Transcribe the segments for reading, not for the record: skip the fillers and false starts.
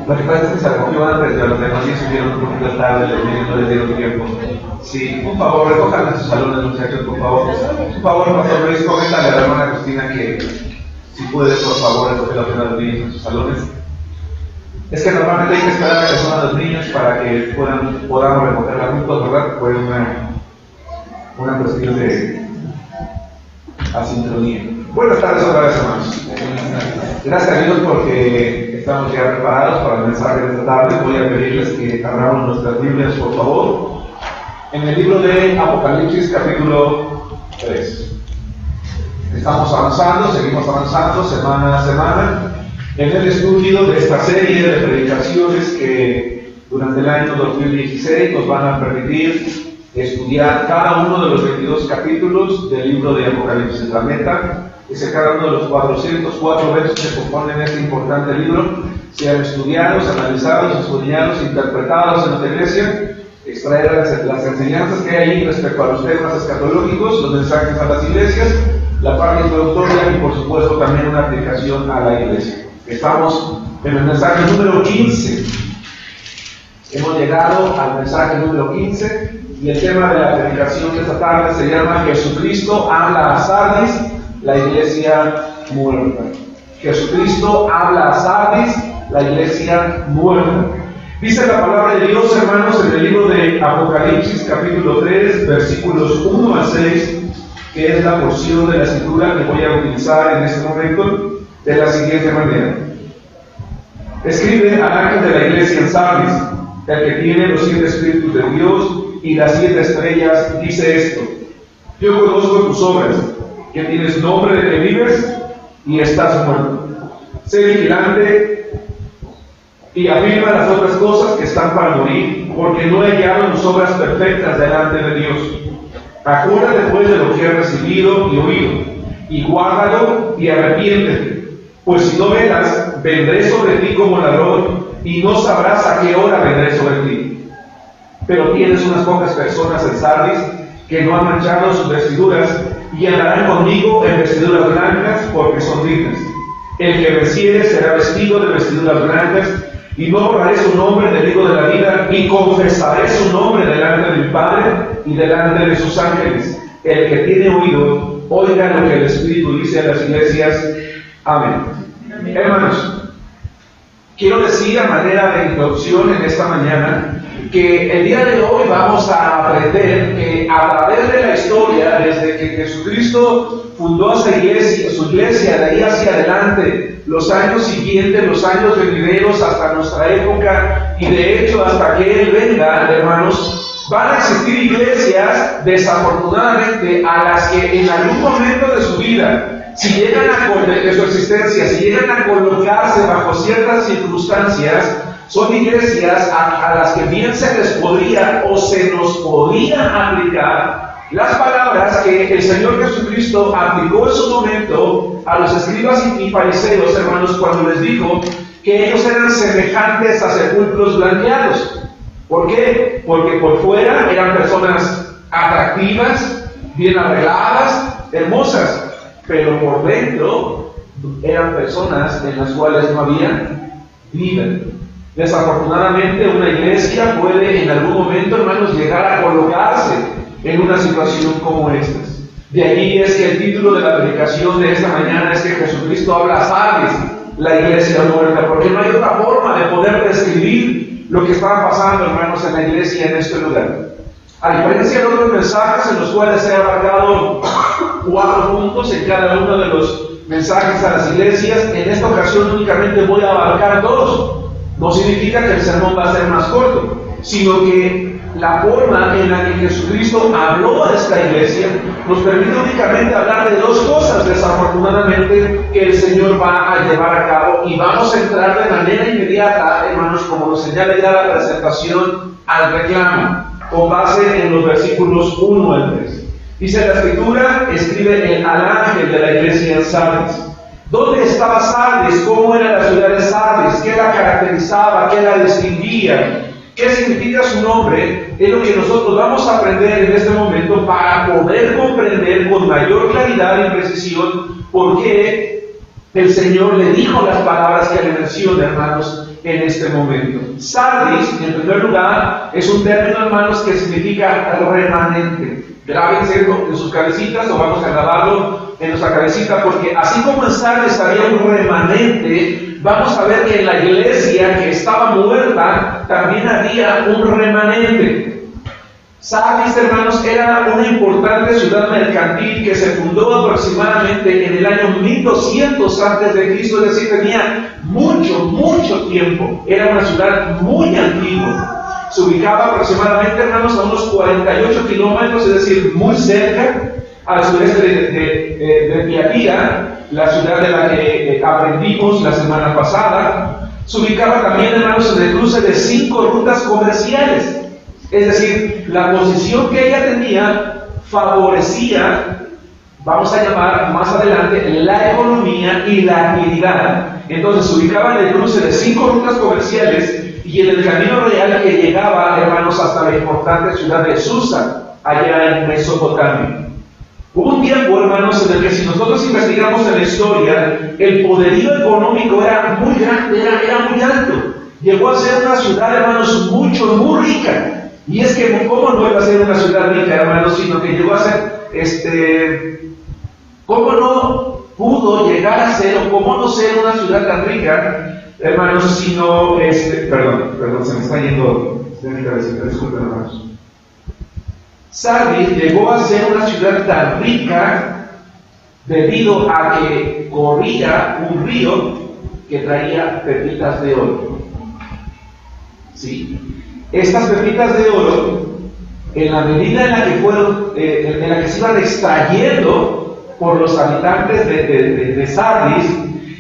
Lo que pasa es que se recogió antes de los demás y subieron un poquito tarde, no les dieron tiempo. Sí, un favor, recojan en sus salones, muchachos, por favor. Un favor, Pastor Luis, coméntale a la hermana Cristina que si puede, por favor, recoger la pena de los niños en sus salones. Es que normalmente hay que esperar a que suban los niños para que podamos recogerla juntos, ¿verdad? Fue una cuestión de asincronía. Buenas tardes otra vez, hermanos. Gracias a Dios porque estamos ya preparados para el mensaje de esta tarde. Voy a pedirles que abramos nuestras Biblias, por favor, en el libro de Apocalipsis, capítulo 3. Estamos avanzando, seguimos avanzando semana a semana en el estudio de esta serie de predicaciones que durante el año 2016 nos van a permitir estudiar cada uno de los 22 capítulos del libro de Apocalipsis. La meta es que cada uno de los 404 versos que componen este importante libro sean estudiados, analizados, estudiados, interpretados en nuestra iglesia, extraer las enseñanzas que hay ahí respecto a los temas escatológicos, los mensajes a las iglesias, la parte introductoria y por supuesto también una aplicación a la iglesia. Estamos en el mensaje número 15. Hemos llegado al mensaje número 15 y el tema de la predicación de esta tarde se llama Jesucristo habla a Sardis, la iglesia muerta. Jesucristo habla a Sardis, la iglesia muerta. Dice la palabra de Dios, hermanos, en el libro de Apocalipsis, capítulo 3, versículos 1 al 6, que es la porción de la escritura que voy a utilizar en este momento, de la siguiente manera. Escribe al ángel de la iglesia en Sardis, el que tiene los 7 espíritus de Dios y las 7 estrellas, dice esto: yo conozco tus obras, que tienes nombre de que vives y estás muerto. Sé vigilante y afirma las otras cosas que están para morir, porque no he hallado tus obras perfectas delante de Dios. Acuérdate pues de lo que has recibido y oído, y guárdalo y arrepiéntete. Pues si no velas, vendré sobre ti como ladrón, y no sabrás a qué hora vendré sobre ti. Pero tienes unas pocas personas en Sardis que no han manchado sus vestiduras, y andarán conmigo en vestiduras blancas, porque son dignas. El que venciere será vestido de vestiduras blancas, y no borraré su nombre del libro de la vida, y confesaré su nombre delante de mi Padre y delante de sus ángeles. El que tiene oído, oiga lo que el Espíritu dice a las iglesias. Amén. Hermanos, quiero decir a manera de introducción en esta mañana que el día de hoy vamos a aprender que a través de la historia, desde que Jesucristo fundó su iglesia de ahí hacia adelante, los años siguientes, los años venideros hasta nuestra época, y de hecho hasta que Él venga, hermanos, van a existir iglesias, desafortunadamente, a las que en algún momento de su vida, si llegan de su existencia, si llegan a colocarse bajo ciertas circunstancias, son iglesias a las que bien se les podría o se nos podía aplicar las palabras que el Señor Jesucristo aplicó en su momento a los escribas y fariseos, hermanos, cuando les dijo que ellos eran semejantes a sepulcros blanqueados. ¿Por qué? Porque por fuera eran personas atractivas, bien arregladas, hermosas, pero por dentro eran personas en las cuales no había vida. Desafortunadamente, una iglesia puede en algún momento, hermanos, llegar a colocarse en una situación como esta. De ahí es que el título de la predicación de esta mañana es que Jesucristo habla a Sardis, la iglesia muerta, porque no hay otra forma de poder describir lo que estaba pasando, hermanos, en la iglesia en este lugar. A diferencia de otros mensajes en los cuales se ha abarcado 4 puntos en cada uno de los mensajes a las iglesias, en esta ocasión únicamente voy a abarcar 2. No significa que el sermón va a ser más corto, sino que la forma en la que Jesucristo habló a esta iglesia nos permite únicamente hablar de 2 cosas, desafortunadamente, que el Señor va a llevar a cabo, y vamos a entrar de manera inmediata, hermanos, como nos señala ya la presentación, al reclamo, con base en los versículos 1 al 3. Dice la Escritura, escribe al ángel de la iglesia en Sardis. ¿Dónde estaba Sardis? ¿Cómo era la ciudad de Sardis? ¿Qué la caracterizaba? ¿Qué la distinguía? ¿Qué significa su nombre? Es lo que nosotros vamos a aprender en este momento para poder comprender con mayor claridad y precisión por qué el Señor le dijo las palabras que le menciona, hermanos, en este momento. Sardis, en primer lugar, es un término, hermanos, que significa remanente. Grábense en sus cabecitas, o vamos a grabarlo en nuestra cabecita, porque así como en Sardis había un remanente, vamos a ver que en la iglesia que estaba muerta también había un remanente. Sardis, hermanos, era una importante ciudad mercantil que se fundó aproximadamente en el año 1200 a.C., es decir, tenía mucho tiempo. Era una ciudad muy antigua. Se ubicaba aproximadamente, hermanos, a unos 48 kilómetros, es decir, muy cerca al sureste de Tiatira, la ciudad de la que aprendimos la semana pasada. Se ubicaba también, hermanos, en el cruce de 5 rutas comerciales. Es decir, la posición que ella tenía favorecía, vamos a llamar más adelante, la economía y la actividad. Entonces se ubicaba en el cruce de 5 rutas comerciales y en el camino real que llegaba, hermanos, hasta la importante ciudad de Susa, allá en Mesopotamia. Hubo un tiempo, hermanos, en el que si nosotros investigamos en la historia, el poderío económico era muy grande, era muy alto. Llegó a ser una ciudad, hermanos, muy rica. Y es que, ¿cómo no iba a ser una ciudad rica, hermanos? Sino que llegó a ser, ¿cómo no pudo llegar a ser, o cómo no ser una ciudad tan rica, hermanos, sino, perdón, se me está yendo de mi cabecita, disculpen, hermanos. Sardis llegó a ser una ciudad tan rica debido a que corría un río que traía pepitas de oro. ¿Sí? Estas pepitas de oro, en la medida en la que fueron, en la que se iban extrayendo por los habitantes de Sardis,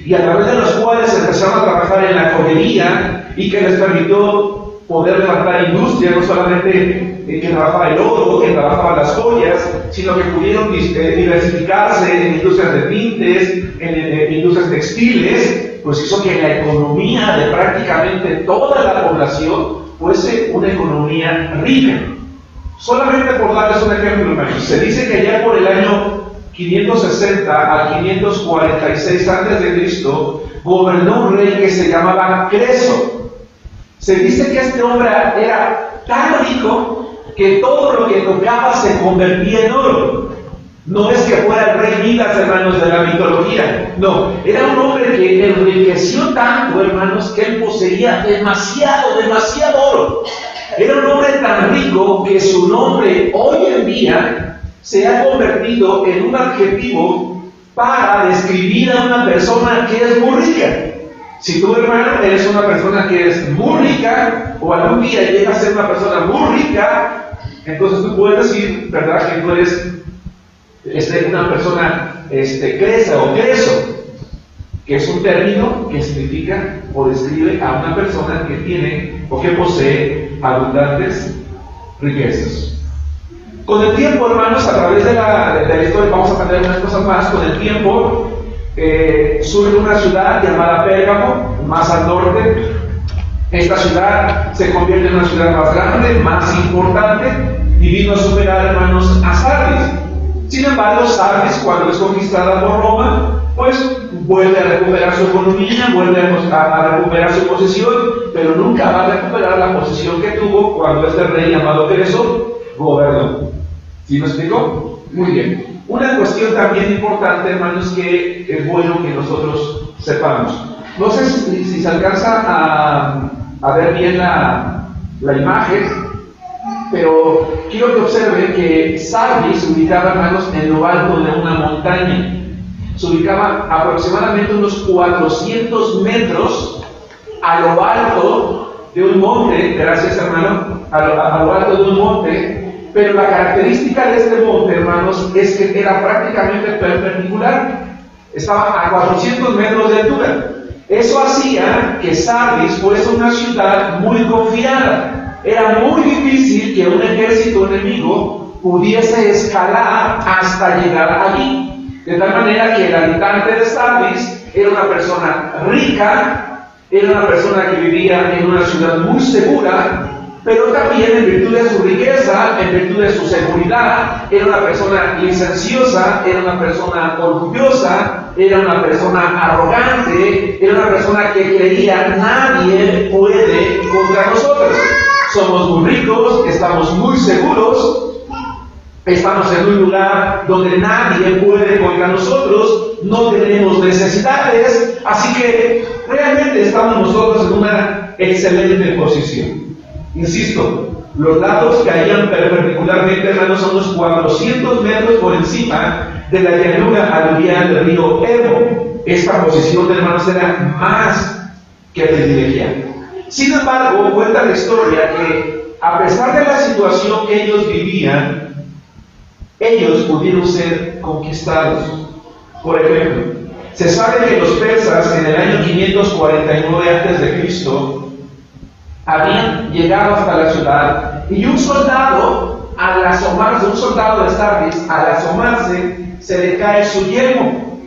y a través de los cuales empezaron a trabajar en la joyería y que les permitió poder levantar industria, no solamente que trabajaba el oro, que trabajaba las joyas, sino que pudieron diversificarse en industrias de tintes, en industrias textiles, pues hizo que la economía de prácticamente toda la población fuese una economía rica. Solamente por darles un ejemplo, hermanos, se dice que allá por el año 560 al 546 a.C. gobernó un rey que se llamaba Creso. Se dice que este hombre era tan rico que todo lo que tocaba se convertía en oro. No es que fuera el rey Midas, hermanos, de la mitología. No, era un hombre que enriqueció tanto, hermanos, que él poseía demasiado oro. Era un hombre tan rico que su nombre hoy en día se ha convertido en un adjetivo para describir a una persona que es muy rica. Si tú, hermano, eres una persona que es muy rica, o algún día llegas a ser una persona muy rica, entonces tú puedes decir, ¿verdad?, que tú eres una persona cresa o creso, que es un término que significa o describe a una persona que tiene o que posee abundantes riquezas. Con el tiempo, hermanos, a través de la historia, vamos a aprender unas cosas más. Con el tiempo surge una ciudad llamada Pérgamo, más al norte. Esta ciudad se convierte en una ciudad más grande, más importante, y vino a superar, hermanos, a Sardis. Sin embargo, Sardis, cuando es conquistada por Roma, pues vuelve a recuperar su economía, vuelve a recuperar su posición, pero nunca va a recuperar la posición que tuvo cuando este rey llamado Creso gobernó. ¿Sí me explico? Muy bien. Una cuestión también importante, hermanos, que es bueno que nosotros sepamos. No sé si se alcanza a ver bien la imagen, pero quiero que observen que Sardis se ubicaba, hermanos, en lo alto de una montaña. Se ubicaba aproximadamente unos 400 metros a lo alto de un monte, gracias, hermano, a lo alto de un monte. Pero la característica de este monte, hermanos, es que era prácticamente perpendicular. Estaba a 400 metros de altura. Eso hacía que Sardis fuese una ciudad muy confiada. Era muy difícil que un ejército enemigo pudiese escalar hasta llegar allí. De tal manera que el habitante de Sardis era una persona rica, era una persona que vivía en una ciudad muy segura, pero también en virtud de su riqueza, en virtud de su seguridad, era una persona licenciosa, era una persona orgullosa, era una persona arrogante, era una persona que creía nadie puede contra nosotros. Somos muy ricos, estamos muy seguros, estamos en un lugar donde nadie puede contra nosotros, no tenemos necesidades, así que realmente estamos nosotros en una excelente posición. Insisto, los lados caían perpendicularmente, hermanos, a unos 400 metros por encima de la llanura aluvial del río Ebro. Esta posición, hermanos, era más que privilegiada. Sin embargo, cuenta la historia que, a pesar de la situación que ellos vivían, ellos pudieron ser conquistados. Por ejemplo, se sabe que los persas en el año 549 a.C. habían llegado hasta la ciudad, y un soldado, al asomarse, un soldado de Sardis, al asomarse, se le cae su yelmo.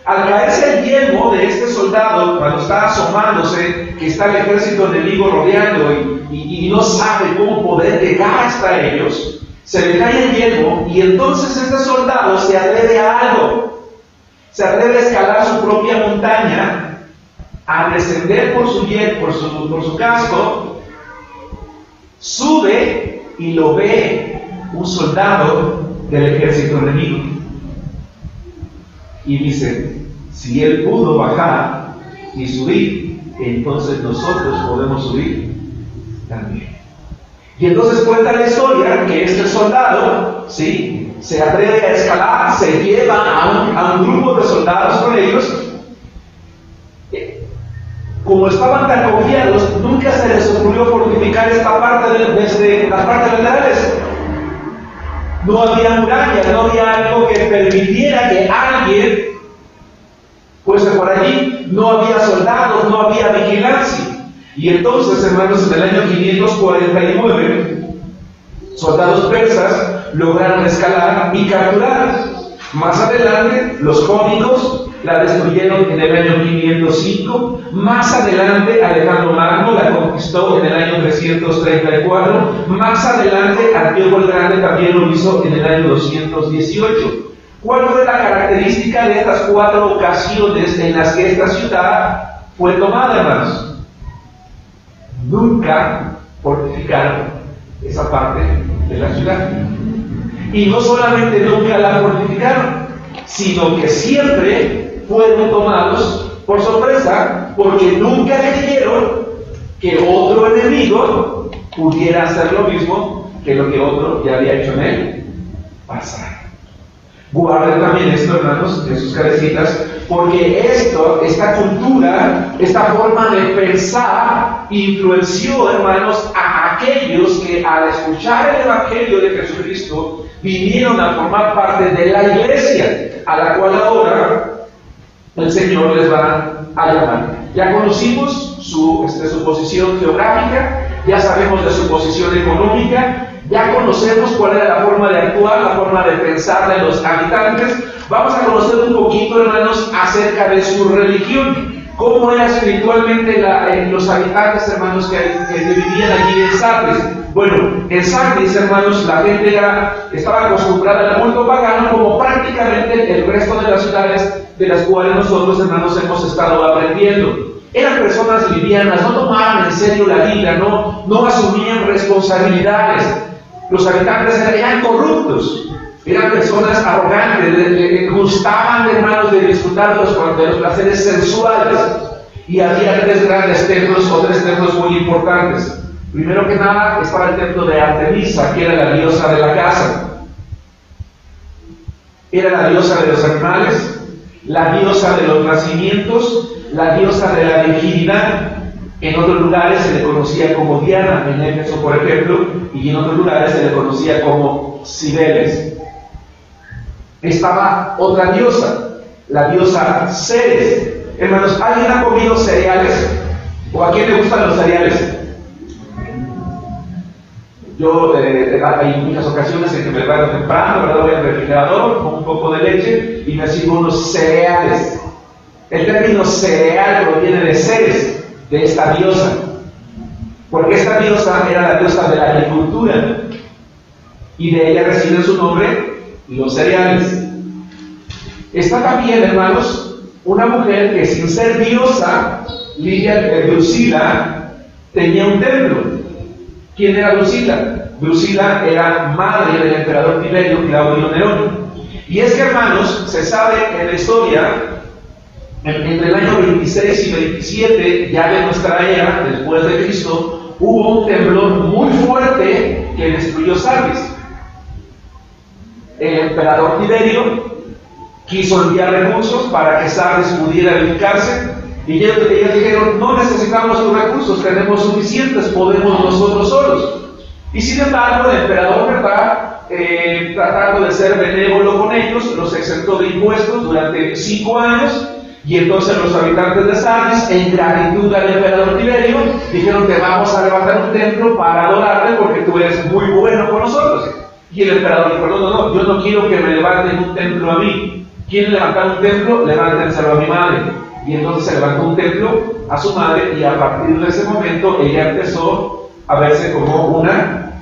Al caerse el yelmo de este soldado, cuando está asomándose, que está el ejército enemigo rodeando y no sabe cómo poder llegar hasta ellos, se le cae el yelmo, y entonces este soldado se atreve a algo, se atreve a escalar su propia montaña, a descender por su casco, sube y lo ve un soldado del ejército enemigo. Y dice, si él pudo bajar y subir, entonces nosotros podemos subir también. Y entonces cuenta la historia que este soldado, ¿sí?, se atreve a escalar, se lleva a un grupo de soldados con ellos. Como estaban tan confiados, nunca se les ocurrió fortificar esta parte desde las partes laterales. No había muralla, no había algo que permitiera que alguien fuese por allí. No había soldados, no había vigilancia. Y entonces, hermanos, en el año 549, soldados persas lograron escalar y capturar. Más adelante, los jónicos la destruyeron en el año 505. Más adelante, Alejandro Magno la conquistó en el año 334. Más adelante, Antíoco el Grande también lo hizo en el año 218. ¿Cuál fue la característica de estas 4 ocasiones en las que esta ciudad fue tomada, hermanos? Nunca fortificaron esa parte de la ciudad. Y no solamente nunca la fortificaron, sino que siempre fueron tomados por sorpresa, porque nunca creyeron que otro enemigo pudiera hacer lo mismo que lo que otro ya había hecho en él pasar. Guarden también esto, hermanos, en sus cabecitas, porque esta cultura, esta forma de pensar, influenció, hermanos, a aquellos que al escuchar el Evangelio de Jesucristo vinieron a formar parte de la iglesia, a la cual ahora el Señor les va a llamar. Ya conocimos su posición geográfica, ya sabemos de su posición económica, ya conocemos cuál era la forma de actuar, la forma de pensar de los habitantes. Vamos a conocer un poquito, hermanos, acerca de su religión. ¿Cómo era espiritualmente los habitantes, hermanos, que vivían allí en Sardis? Bueno, en Sardis, hermanos, la gente estaba acostumbrada al culto pagano, como prácticamente el resto de las ciudades de las cuales nosotros, hermanos, hemos estado aprendiendo. Eran personas livianas, no tomaban en serio la vida, no asumían responsabilidades. Los habitantes eran corruptos, eran personas arrogantes, les gustaban, hermanos, de disfrutar de los placeres sensuales. Y había 3 grandes templos, o 3 templos muy importantes. Primero que nada estaba el templo de Artemisa, que era la diosa de la casa. Era la diosa de los animales, la diosa de los nacimientos, la diosa de la virginidad. En otros lugares se le conocía como Diana, en Éfeso, por ejemplo, y en otros lugares se le conocía como Cibeles. Estaba otra diosa, la diosa Ceres. Hermanos, ¿alguien ha comido cereales? ¿O a quién le gustan los cereales? Yo hay muchas ocasiones en que me levanto temprano, ¿verdad? Voy al refrigerador con un poco de leche y me sirvo unos cereales. El término cereal proviene de Ceres, de esta diosa. porque esta diosa era la diosa de la agricultura, y de ella reciben su nombre los cereales. Está también, hermanos, una mujer que sin ser diosa, Drusila, tenía un templo. ¿Quién era Drusila? Drusila era madre del emperador Tiberio Claudio Nerón. Y es que, hermanos, se sabe en la historia, entre el año 26 y 27 ya de nuestra era, después de Cristo, hubo un temblor muy fuerte que destruyó Sardis. El emperador Tiberio quiso enviar recursos para que Sardis pudiera edificarse, y ellos dijeron: no necesitamos los recursos, tenemos suficientes, podemos nosotros solos. Y sin embargo, el emperador, ¿verdad?, tratando de ser benévolo con ellos, los exentó de impuestos durante 5 años, y entonces los habitantes de Sardis, en gratitud al emperador Tiberio, dijeron: te vamos a levantar un templo para adorarte porque tú eres muy bueno con nosotros. Y el emperador dijo: no, yo no quiero que me levanten un templo a mí. ¿Quieren levantar un templo? Levántenselo a mi madre. Y entonces se levantó un templo a su madre, y a partir de ese momento ella empezó a verse como una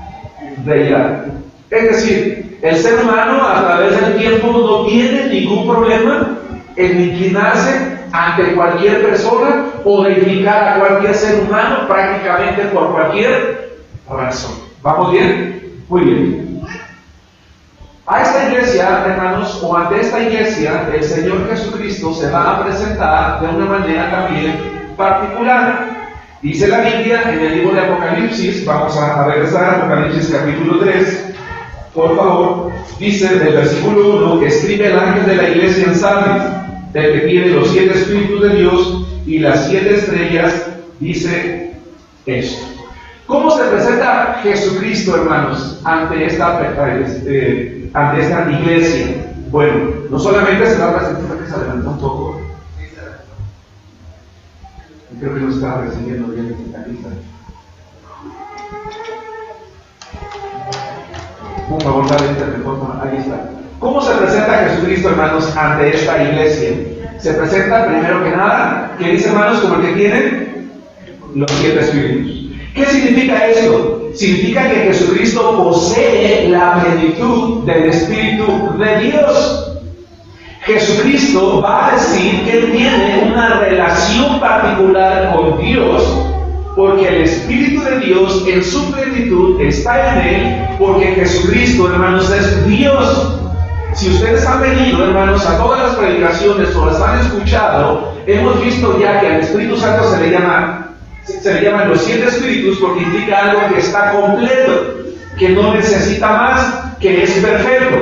deidad. Es decir, el ser humano a través del tiempo no tiene ningún problema en inclinarse ante cualquier persona o deificar a cualquier ser humano prácticamente por cualquier razón. ¿Vamos bien? Muy bien. A esta iglesia, hermanos, o ante esta iglesia, el Señor Jesucristo se va a presentar de una manera también particular. Dice la Biblia en el libro de Apocalipsis, vamos a regresar a Apocalipsis capítulo 3, por favor. Dice del versículo 1: escribe el ángel de la iglesia en Sardis, el que tiene los 7 espíritus de Dios y las 7 estrellas, dice esto. ¿Cómo se presenta Jesucristo, hermanos, ante esta iglesia? Bueno, no solamente se va a presentar, que se adelantó un poco. Creo que no estaba recibiendo bien esta lista. Por favor, dale internet, ahí está. ¿Cómo se presenta Jesucristo, hermanos, ante esta iglesia? Se presenta primero que nada, ¿qué dice, hermanos? Como el que tiene los 7 espíritus. ¿Qué significa esto? Significa que Jesucristo posee la plenitud del Espíritu de Dios. Jesucristo va a decir que Él tiene una relación particular con Dios, porque el Espíritu de Dios en su plenitud está en Él, porque Jesucristo, hermanos, es Dios. Si ustedes han venido, hermanos, a todas las predicaciones o las han escuchado, hemos visto ya que al Espíritu Santo se le llaman los 7 espíritus, porque indica algo que está completo, que no necesita más, que es perfecto.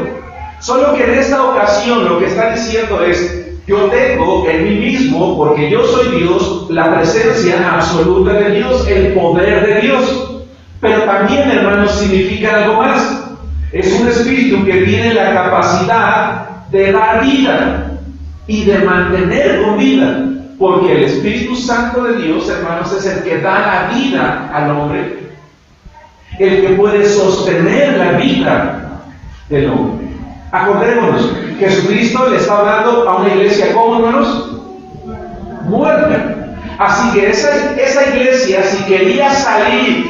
Solo que en esta ocasión lo que está diciendo es: yo tengo en mí mismo, porque yo soy Dios, la presencia absoluta de Dios, el poder de Dios. Pero también, hermanos, significa algo más. Es un espíritu que tiene la capacidad de dar vida y de mantener con vida, porque el Espíritu Santo de Dios, hermanos, es el que da la vida al hombre, el que puede sostener la vida del hombre. Acordémonos, Jesucristo le está hablando a una iglesia, ¿cómo, hermanos? Muerta. Así que esa iglesia, si quería salir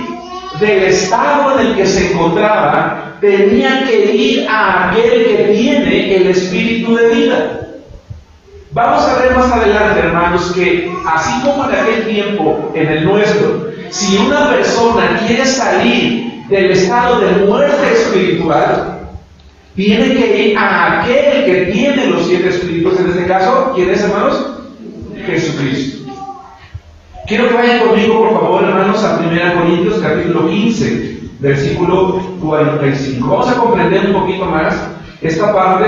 del estado en el que se encontraba, tenía que ir a aquel que tiene el Espíritu de vida. Vamos a ver más adelante, hermanos, que así como en aquel tiempo, en el nuestro, si una persona quiere salir del estado de muerte espiritual, tiene que ir a aquel que tiene los 7 espíritus. En este caso, ¿quién es, hermanos? Jesucristo. Quiero que vayan conmigo, por favor, hermanos, a 1 Corintios capítulo 15, versículo 45. Vamos a comprender un poquito más esta parte,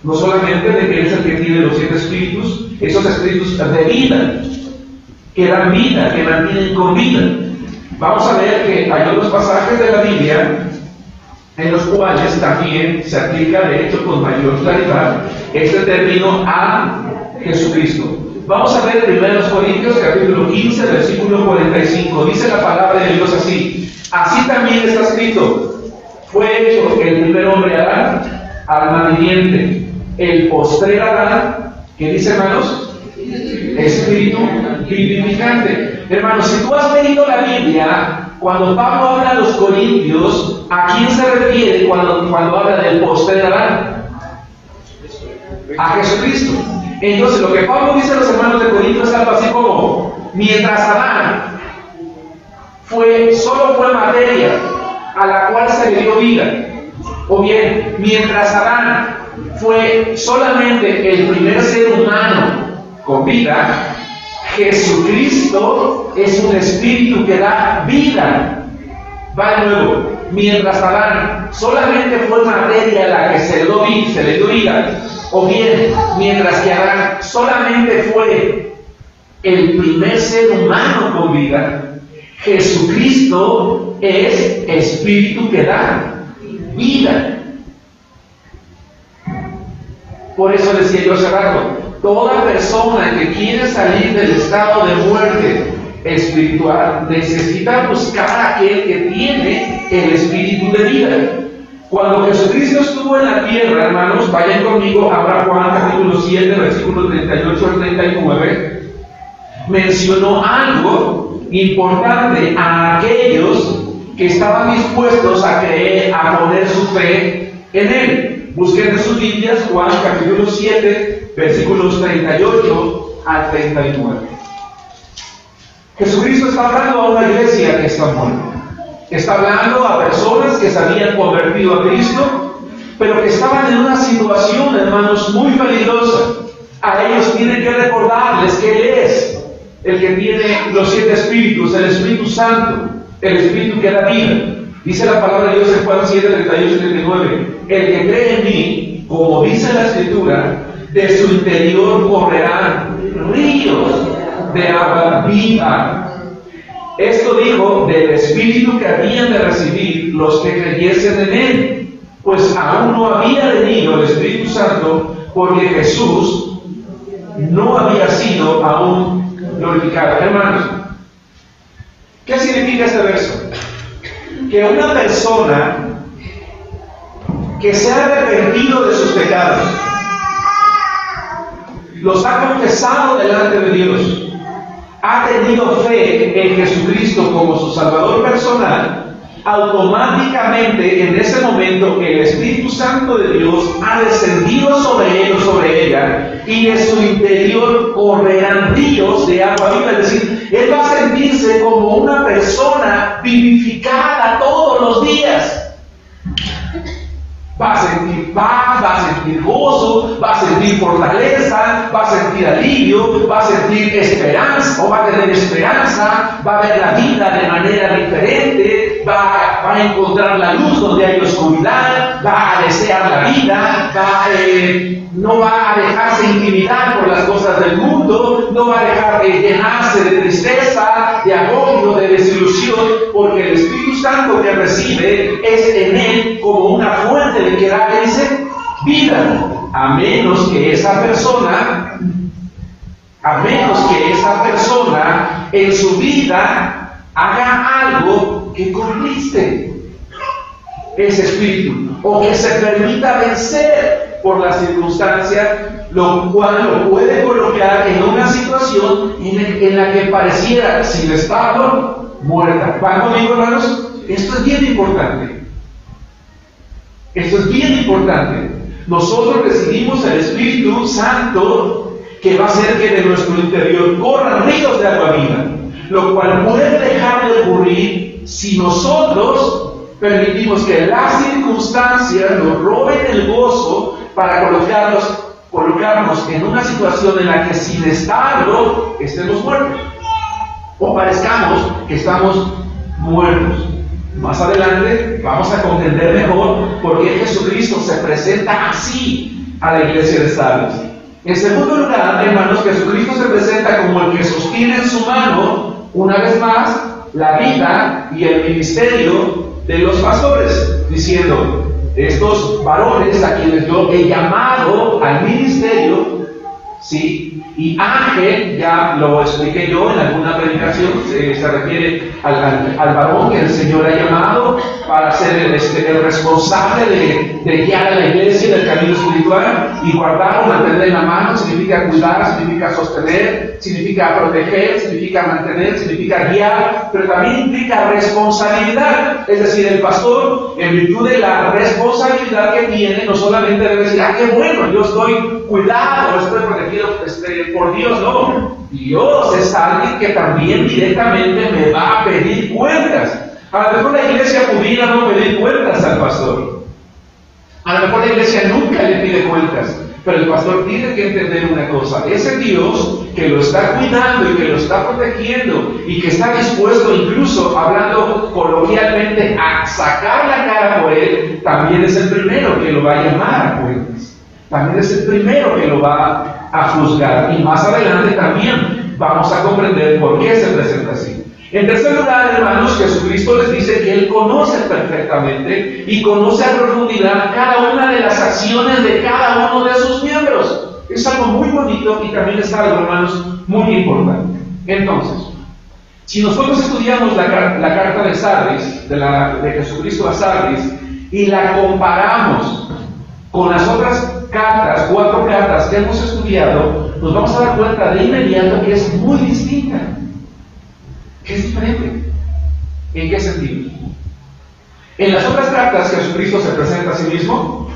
no solamente de que es el que tiene los 7 espíritus, esos espíritus de vida, que dan vida, que mantienen con vida. Vamos a ver que hay otros pasajes de la Biblia en los cuales también se aplica, de hecho, con mayor claridad este término a Jesucristo. Vamos a ver 1 Corintios capítulo 15, versículo 45. Dice la palabra de Dios así: así también está escrito: fue hecho el primer hombre Adán, alma viviente; el postrer Adán, ¿qué dice, hermanos? Espíritu vivificante. Hermanos, si tú has leído la Biblia, Cuando Pablo habla a los corintios, ¿a quién se refiere cuando habla del postrer Adán? A Jesucristo. Entonces, lo que Pablo dice a los hermanos de Corinto es algo así como: mientras Adán solo fue materia a la cual se le dio vida, o bien, mientras Adán fue solamente el primer ser humano con vida, Jesucristo es un espíritu que da vida. Va de nuevo: mientras Adán solamente fue materia a la que se le dio vida, o bien, mientras que Adán solamente fue el primer ser humano con vida, Jesucristo es espíritu que da vida. Por eso decía yo hace rato, toda persona que quiere salir del estado de muerte espiritual necesita buscar a aquel que tiene el espíritu de vida. Cuando Jesucristo estuvo en la tierra, hermanos, vayan conmigo a Juan capítulo 7, versículos 38 al 39, mencionó algo importante a aquellos que estaban dispuestos a creer, a poner su fe en Él. Busquen en sus Biblias Juan capítulo 7, versículos 38 al 39. Jesucristo está hablando a una iglesia que está muerta. Está hablando a personas que se habían convertido a Cristo, pero que estaban en una situación, hermanos, muy peligrosa. A ellos tienen que recordarles que Él es el que tiene los 7 espíritus, el Espíritu Santo, el Espíritu que da vida. Dice la palabra de Dios en Juan 7, 38 y 39, el que cree en mí, como dice la Escritura, de su interior correrán ríos de agua viva. Esto dijo del Espíritu que habían de recibir los que creyesen en Él, pues aún no había venido el Espíritu Santo, porque Jesús no había sido aún glorificado. Hermanos, ¿qué significa este verso? Que una persona que se ha arrepentido de sus pecados, los ha confesado delante de Dios, ha tenido fe en Jesucristo como su Salvador personal, automáticamente en ese momento el Espíritu Santo de Dios ha descendido sobre él o sobre ella, y de su interior correrán ríos de agua viva. Es decir, él va a sentirse como una persona vivificada todos los días. Va a sentir paz, va a sentir gozo, va a sentir fortaleza, va a sentir alivio, va a sentir esperanza, o va a tener esperanza, va a ver la vida de manera diferente, va a encontrar la luz donde hay oscuridad, va a desear la vida, no va a dejarse intimidar por las cosas del mundo, no va a dejar de llenarse de tristeza, de agobio, de desilusión, porque el Espíritu Santo que recibe es en él como una fuente de que da, que dice, vida, a menos que esa persona en su vida haga algo que conquiste ese espíritu, o que se permita vencer por la circunstancia, lo cual lo puede colocar en una situación en la que pareciera, sin estarlo, muerta. ¿Van conmigo, hermanos? Esto es bien importante. Esto es bien importante. Nosotros recibimos el Espíritu Santo que va a hacer que de nuestro interior corran ríos de agua viva, lo cual puede dejar de ocurrir si nosotros permitimos que las circunstancias nos roben el gozo para colocarnos en una situación en la que sin estarlo estemos muertos, o parezcamos que estamos muertos. Más adelante vamos a comprender mejor por qué Jesucristo se presenta así a la iglesia de Sardes. En segundo lugar, hermanos, Jesucristo se presenta como el que sostiene en su mano, una vez más, la vida y el ministerio de los pastores, diciendo: estos varones a quienes yo he llamado al ministerio ¿sí? Y ángel, ya lo expliqué yo en alguna predicación, se refiere al varón que el Señor ha llamado para ser el responsable de guiar a la iglesia del camino espiritual, y guardar o mantener en la mano significa cuidar, significa sostener, significa proteger, significa mantener, significa guiar, pero también implica responsabilidad. Es decir, el pastor, en virtud de la responsabilidad que tiene, no solamente debe decir, qué bueno, yo estoy cuidado, estoy protegido por Dios, no. Dios es alguien que también directamente me va a pedir cuentas. A lo mejor la iglesia pudiera no pedir cuentas al pastor. A lo mejor la iglesia nunca le pide cuentas. Pero el pastor tiene que entender una cosa: ese Dios que lo está cuidando y que lo está protegiendo y que está dispuesto, incluso hablando coloquialmente, a sacar la cara por él, también es el primero que lo va a llamar a cuentas. También es el primero que lo va a juzgar. Y más adelante también vamos a comprender por qué se presenta así. En tercer lugar, hermanos, Jesucristo les dice que Él conoce perfectamente y conoce a profundidad cada una de las acciones de cada uno de sus miembros. Es algo muy bonito y también es algo, hermanos, muy importante. Entonces, si nosotros estudiamos la carta de Sardis, de Jesucristo a Sardis, y la comparamos con las otras cartas, 4 cartas que hemos estudiado, nos vamos a dar cuenta de inmediato que es muy distinta, que es diferente. ¿En qué sentido? En las otras cartas Jesucristo se presenta a sí mismo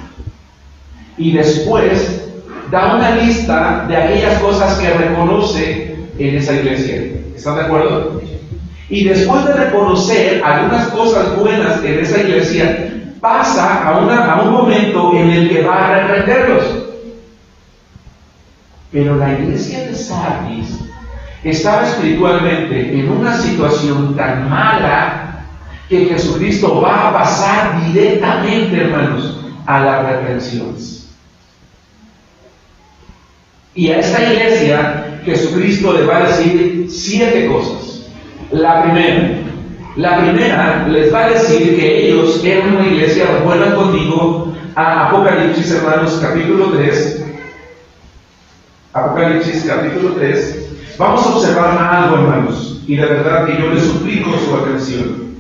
y después da una lista de aquellas cosas que reconoce en esa iglesia. ¿Están de acuerdo? Y después de reconocer algunas cosas buenas en esa iglesia, pasa a un momento en el que va a reprenderlos. Pero la iglesia de Sardis estaba espiritualmente en una situación tan mala que Jesucristo va a pasar directamente, hermanos, a las reprensiones. Y a esta iglesia Jesucristo le va a decir 7 cosas. La primera les va a decir que ellos eran una iglesia. Vuelvan conmigo a Apocalipsis, hermanos, capítulo 3. Apocalipsis, capítulo 3. Vamos a observar algo, hermanos, y de verdad que yo les suplico su atención.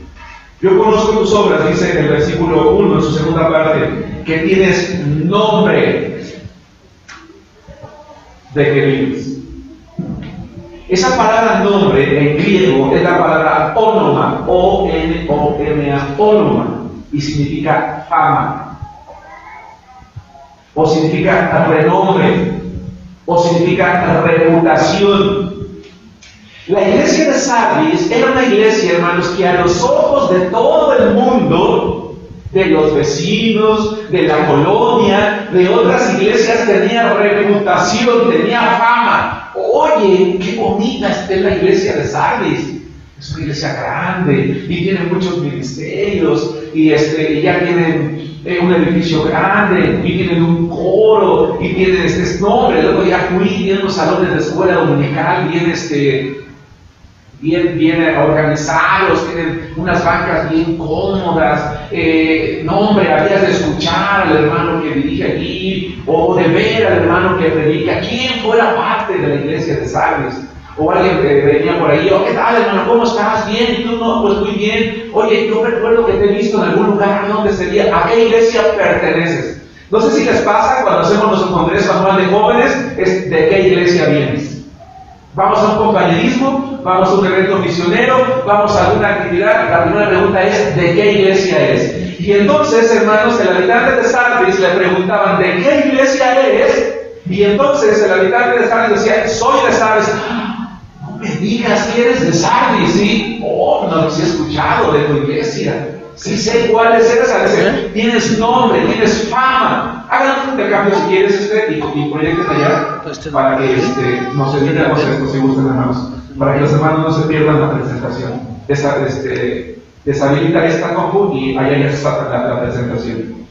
Yo conozco tus obras, dice en el versículo 1, en su segunda parte, que tienes nombre de que vives. Esa palabra nombre en griego es la palabra ónoma, O-N-O-M-A, ónoma, y significa fama, o significa renombre, o significa reputación. La iglesia de Sardis era una iglesia, hermanos, que a los ojos de todo el mundo, de los vecinos, de la colonia, de otras iglesias, tenía reputación, tenía fama. Oye, qué bonita está la iglesia de Sardis. Es una iglesia grande y tiene muchos ministerios y ya tienen un edificio grande y tienen un coro y tienen este nombre. Luego ya fui, tienen unos salones de escuela dominical bien organizados, tienen unas bancas bien cómodas. Hombre, habías de escuchar al hermano que dirige allí, o de ver al hermano que predica. ¿Quién fuera parte de la iglesia de Sardis? O alguien que venía por ahí: ¿qué tal, hermano? ¿Cómo estás? ¿Bien? ¿Y tú? No, pues muy bien. Oye, yo recuerdo que te he visto en algún lugar. ¿Dónde sería? ¿A qué iglesia perteneces? No sé si les pasa cuando hacemos nuestro congreso anual de jóvenes, es ¿de qué iglesia vienes? Vamos a un compañerismo, vamos a un evento misionero, vamos a alguna actividad. La primera pregunta es: ¿de qué iglesia es? Y entonces, hermanos, el habitante de Sardis le preguntaban: ¿de qué iglesia eres? Y entonces el habitante de Sardis decía: soy de Sardis. No me digas que eres de Sardis, ¿sí? Oh, no los he escuchado de tu iglesia. Sí sé cuál es esa. Tienes nombre, tienes fama. Hagan un intercambio si quieres y proyecten allá para que nos evitemos esto, si gustan, hermanos. Para que los hermanos no se pierdan la presentación. Deshabilita esta compu y allá ya está la presentación.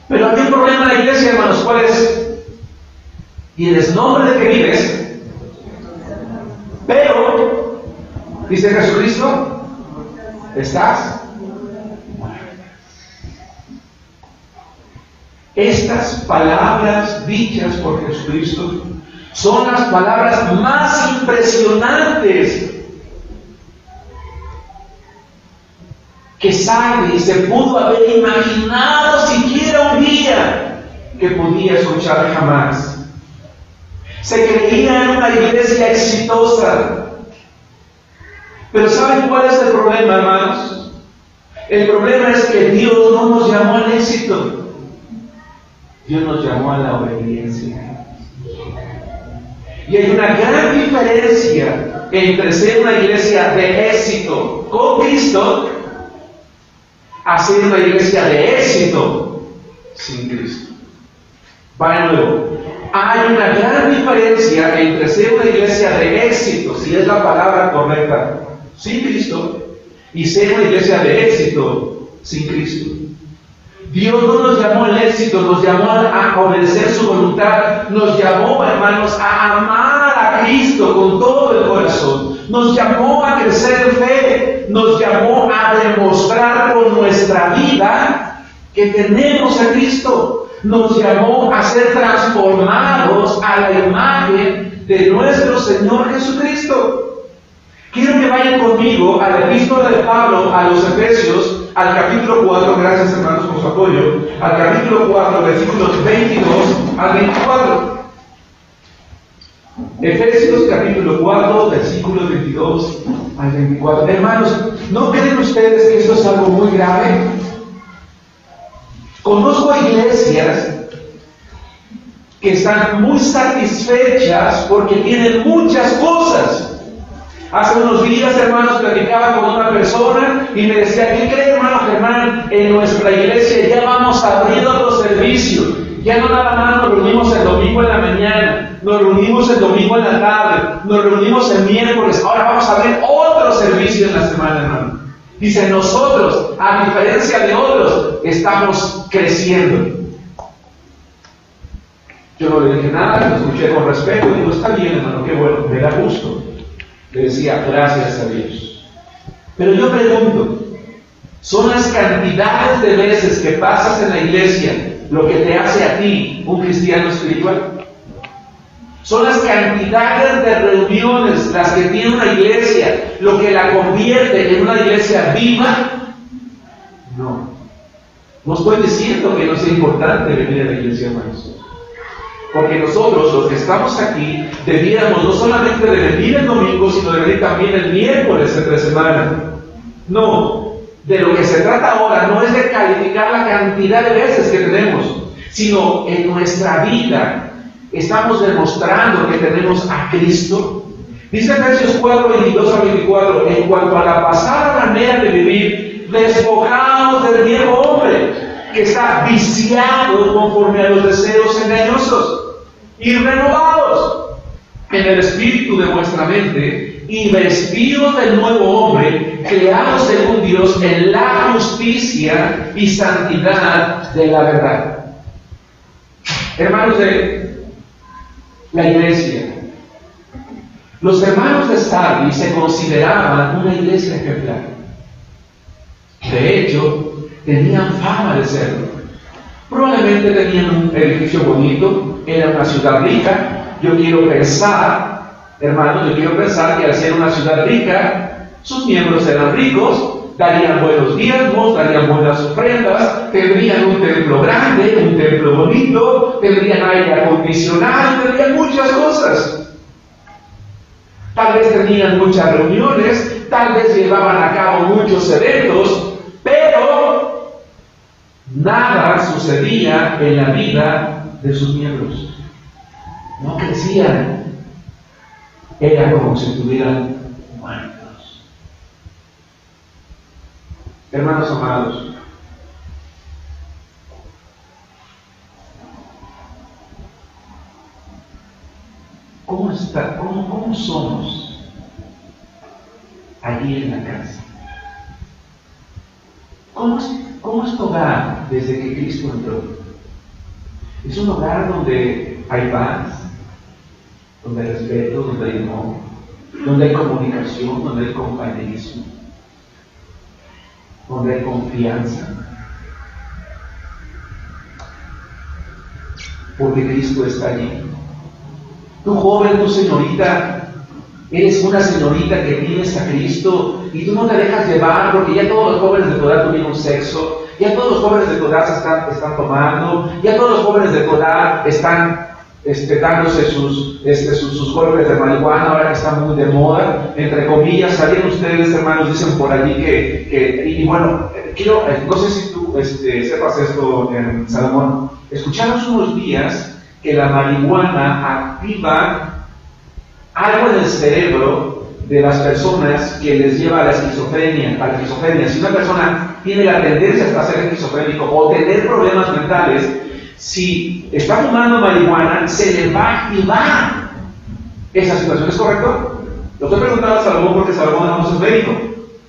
Pero hay un problema en la iglesia, hermanos. ¿Cuál es? Tienes nombre de que vives, pero, dice Jesucristo, estás. Estas palabras dichas por Jesucristo Son las palabras más impresionantes que Sardis se pudo haber imaginado siquiera un día que podía escuchar jamás. Se creía en una iglesia exitosa. Pero ¿saben cuál es el problema, hermanos? El problema es que Dios no nos llamó al éxito. Dios nos llamó a la obediencia. Y hay una gran diferencia entre ser una iglesia de éxito con Cristo a ser una iglesia de éxito sin Cristo. Va de nuevo. Hay una gran diferencia entre ser una iglesia de éxito, si es la palabra correcta, sin Cristo, y ser una iglesia de éxito sin Cristo. Dios no nos llamó al éxito, nos llamó a obedecer su voluntad, nos llamó, hermanos, a amar a Cristo con todo el corazón, nos llamó a crecer en fe, nos llamó a demostrar con nuestra vida que tenemos a Cristo, nos llamó a ser transformados a la imagen de nuestro Señor Jesucristo. Quiero que vayan conmigo a la epístola de Pablo a los Efesios, al capítulo 4, gracias hermanos por su apoyo, al capítulo 4, versículos 22 al 24. Efesios capítulo 4, versículos 22 al 24. Hermanos, ¿no creen ustedes que esto es algo muy grave? Conozco iglesias que están muy satisfechas porque tienen muchas cosas. Hace unos días, hermanos, platicaba con una persona y me decía, ¿qué cree, hermano Germán? En nuestra iglesia ya vamos a abrir otro servicio. Ya no nada más nos reunimos el domingo en la mañana, nos reunimos el domingo en la tarde, nos reunimos el miércoles, ahora vamos a abrir otro servicio en la semana, hermano. Dice, nosotros, a diferencia de otros, estamos creciendo. Yo no le dije nada, lo escuché con respeto y digo, está bien, hermano, qué bueno, me da gusto. Le decía, gracias a Dios. Pero yo pregunto, ¿son las cantidades de veces que pasas en la iglesia lo que te hace a ti un cristiano espiritual? ¿Son las cantidades de reuniones las que tiene una iglesia lo que la convierte en una iglesia viva? No. No estoy diciendo que no sea importante venir a la iglesia, hermanos. Porque nosotros, los que estamos aquí, debiéramos no solamente de venir el domingo, sino de venir también el miércoles entre semana. No, de lo que se trata ahora no es de calificar la cantidad de veces que tenemos, sino en nuestra vida estamos demostrando que tenemos a Cristo. Dice Efesios 4, 22 a 24, en cuanto a la pasada manera de vivir, despojaos del viejo hombre, que está viciado conforme a los deseos engañosos, y renovados en el espíritu de vuestra mente, y vestidos del nuevo hombre, creados según Dios en la justicia y santidad de la verdad. Hermanos de la iglesia, los hermanos de Sardis se consideraban una iglesia ejemplar. De hecho, tenían fama de serlo. Probablemente tenían un edificio bonito, era una ciudad rica. Yo quiero pensar, hermanos, que al ser una ciudad rica, sus miembros eran ricos, darían buenos diezmos, darían buenas ofrendas, tendrían un templo grande, un templo bonito, tendrían aire acondicionado, tendrían muchas cosas. Tal vez tenían muchas reuniones, tal vez llevaban a cabo muchos eventos, pero nada sucedía en la vida de sus miembros. No crecían. Era como si estuvieran muertos. Hermanos amados, ¿cómo somos allí en la casa? ¿Cómo es tu hogar desde que Cristo entró? Es un hogar donde hay paz, donde hay respeto, donde hay amor, donde hay comunicación, donde hay compañerismo, donde hay confianza. Porque Cristo está allí. Tú joven, tú señorita, eres una señorita que tienes a Cristo y tú no te dejas llevar porque ya todos los jóvenes de tu edad tuvieron sexo, ya todos los jóvenes de tu edad están tomando, ya todos los jóvenes de tu edad están dándose sus golpes de marihuana, ahora que está muy de moda, entre comillas. ¿Sabían ustedes, hermanos? Dicen por allí y bueno, no sé si tú sepas esto, en Salomón. Escuchamos unos días que la marihuana activa algo en el cerebro de las personas que les lleva a la esquizofrenia. Si una persona tiene la tendencia a ser esquizofrénico o tener problemas mentales, si está fumando marihuana, se le va a activar esa situación. ¿Es correcto? Lo estoy preguntando a Salomón porque Salomón es médico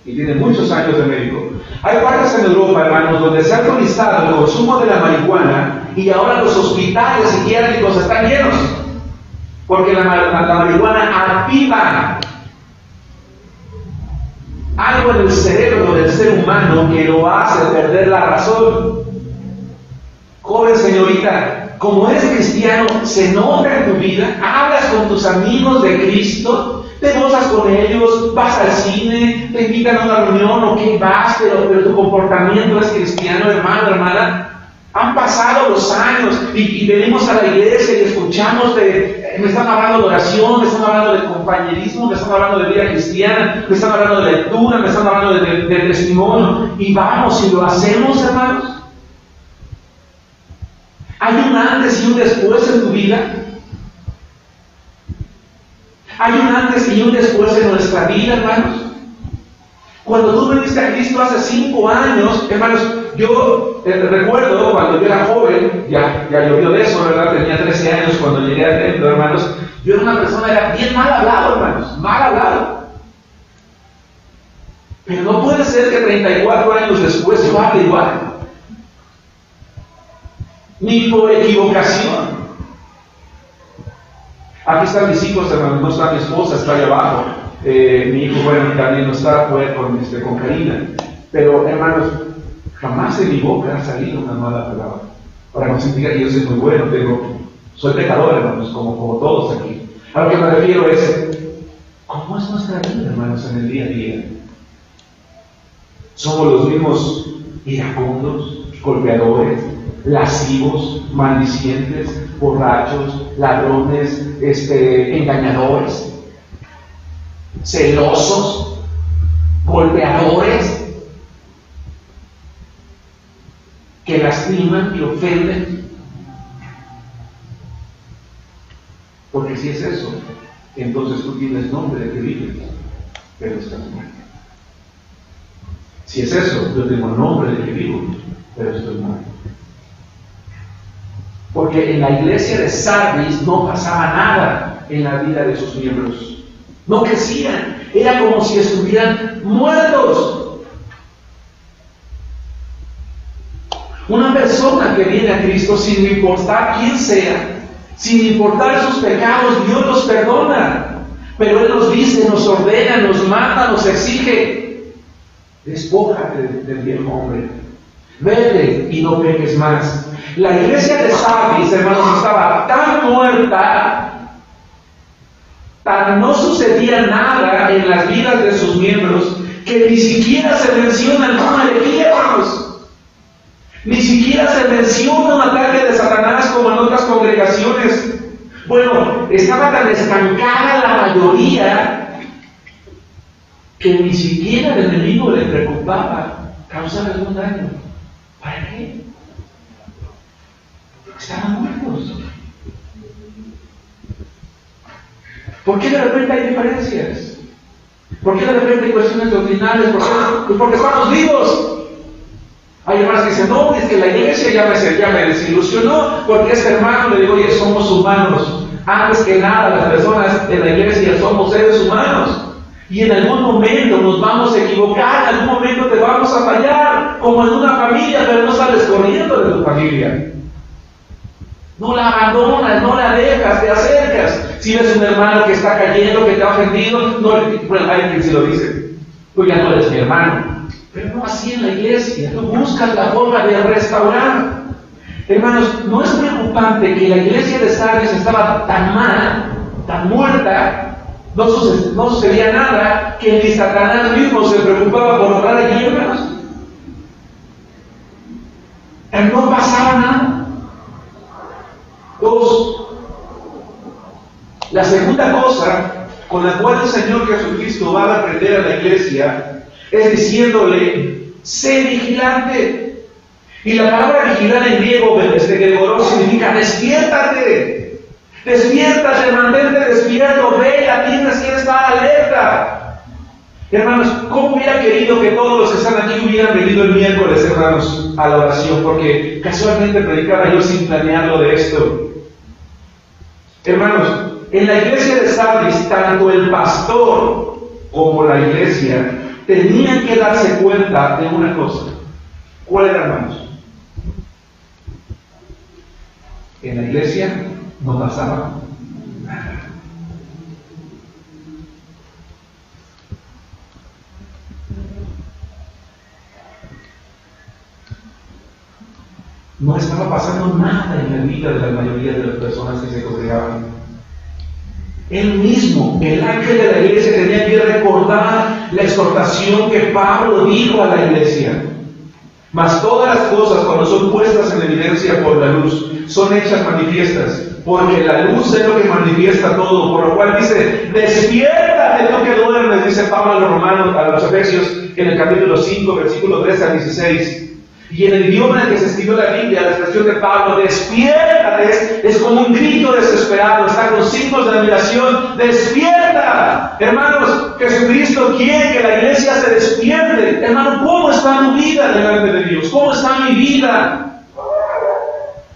y tiene muchos años de médico. Hay partes en Europa, hermanos, donde se ha autorizado el consumo de la marihuana y ahora los hospitales psiquiátricos están llenos porque la marihuana activa algo en el cerebro del ser humano que lo hace perder la razón. Joven señorita, como eres cristiano, se nota en tu vida, hablas con tus amigos de Cristo, te gozas con ellos, vas al cine, te invitan a una reunión o qué vas, pero tu comportamiento es cristiano, hermano, hermana. Han pasado los años y venimos a la iglesia y escuchamos me están hablando de oración, me están hablando de compañerismo, me están hablando de vida cristiana, me están hablando de lectura, me están hablando de testimonio, y vamos y lo hacemos, hermanos. ¿Hay un antes y un después en tu vida? ¿Hay un antes y un después en nuestra vida, hermanos? Cuando tú viniste a Cristo hace 5 años, hermanos, yo recuerdo cuando yo era joven, ya llovió de eso, ¿verdad? Tenía 13 años cuando llegué al templo, hermanos. Yo era una persona, era bien mal hablado, hermanos, mal hablado. Pero no puede ser que 34 años después yo hable igual. Ni por equivocación. Aquí están mis hijos, hermanos, no está mi esposa, está ahí abajo. Mi hijo, bueno, también no está, fue con Karina. Pero, hermanos, jamás de mi boca ha salido una mala palabra. Para no sentir que yo soy muy bueno, soy pecador, hermanos, como todos aquí. A lo que me refiero es, ¿cómo es nuestra vida, hermanos, en el día a día? ¿Somos los mismos iracundos, golpeadores, lascivos, maldicientes, borrachos, ladrones, engañadores, celosos, golpeadores, que lastiman y ofenden? Porque si es eso, entonces tú tienes nombre de que vives, pero estás muerto. Si es eso, yo tengo nombre de que vivo, pero estoy muerto. Porque en la iglesia de Sardis no pasaba nada en la vida de sus miembros. No crecían, era como si estuvieran muertos. Una persona que viene a Cristo, sin importar quién sea, sin importar sus pecados, Dios los perdona. Pero Él nos dice, nos ordena, nos manda, nos exige: despójate del viejo hombre, vete y no peques más. La iglesia de Sardis, hermanos, estaba tan muerta, tan no sucedía nada en las vidas de sus miembros, que ni siquiera se menciona alguna alegría, hermanos. Ni siquiera se menciona un ataque de Satanás como en otras congregaciones. Bueno, estaba tan estancada la mayoría que ni siquiera el enemigo le preocupaba causar algún daño. ¿Para qué? Estaban muertos. ¿Por qué de repente hay diferencias? ¿Por qué de repente hay cuestiones doctrinales? Pues porque estamos vivos. Hay hermanos que dicen: no, es que la iglesia ya me desilusionó, porque este hermano le digo: oye, somos humanos. Antes que nada, las personas en la iglesia somos seres humanos. Y en algún momento nos vamos a equivocar, en algún momento te vamos a fallar, como en una familia, pero no sales corriendo de tu familia. No la abandonas, no la dejas, te acercas. Si ves un hermano que está cayendo, que te ha ofendido, bueno, hay quien sí lo dice: tú ya no eres mi hermano. Pero no así en la iglesia, tú buscas la forma de restaurar. Hermanos, no es preocupante que la iglesia de Sardis estaba tan mal tan muerta, no sucedía nada, que ni Satanás mismo se preocupaba por obrar allí, hermanos. No pasaba nada. Dos, la segunda cosa con la cual el Señor Jesucristo va a reprender a la iglesia es diciéndole: sé vigilante. Y la palabra vigilar en griego, desde Gregoró, significa despiértate. Despiértate, mantente despierto, vela, tienes que estar alerta. Hermanos, ¿cómo hubiera querido que todos los que están aquí hubieran venido el miércoles, hermanos, a la oración? Porque casualmente predicaba yo sin planearlo de esto. Hermanos, en la iglesia de Sardis, tanto el pastor como la iglesia tenían que darse cuenta de una cosa. ¿Cuál era, hermanos? En la iglesia no pasaba nada. No estaba pasando nada en la vida de la mayoría de las personas que se congregaban. Él mismo, el ángel de la iglesia, tenía que recordar la exhortación que Pablo dijo a la iglesia. Mas todas las cosas, cuando son puestas en evidencia por la luz, son hechas manifiestas, porque la luz es lo que manifiesta todo, por lo cual dice: despiértate tú que duermes, dice Pablo a los romanos, a los Efesios, en el capítulo 5, versículo 13 al 16. Y en el idioma en el que se escribió la Biblia, la expresión de Pablo, despiértate, es como un grito desesperado, está con signos de admiración: despierta. Hermanos, Jesucristo quiere que la iglesia se despierte. Hermano, ¿cómo está tu vida delante de Dios? ¿Cómo está mi vida?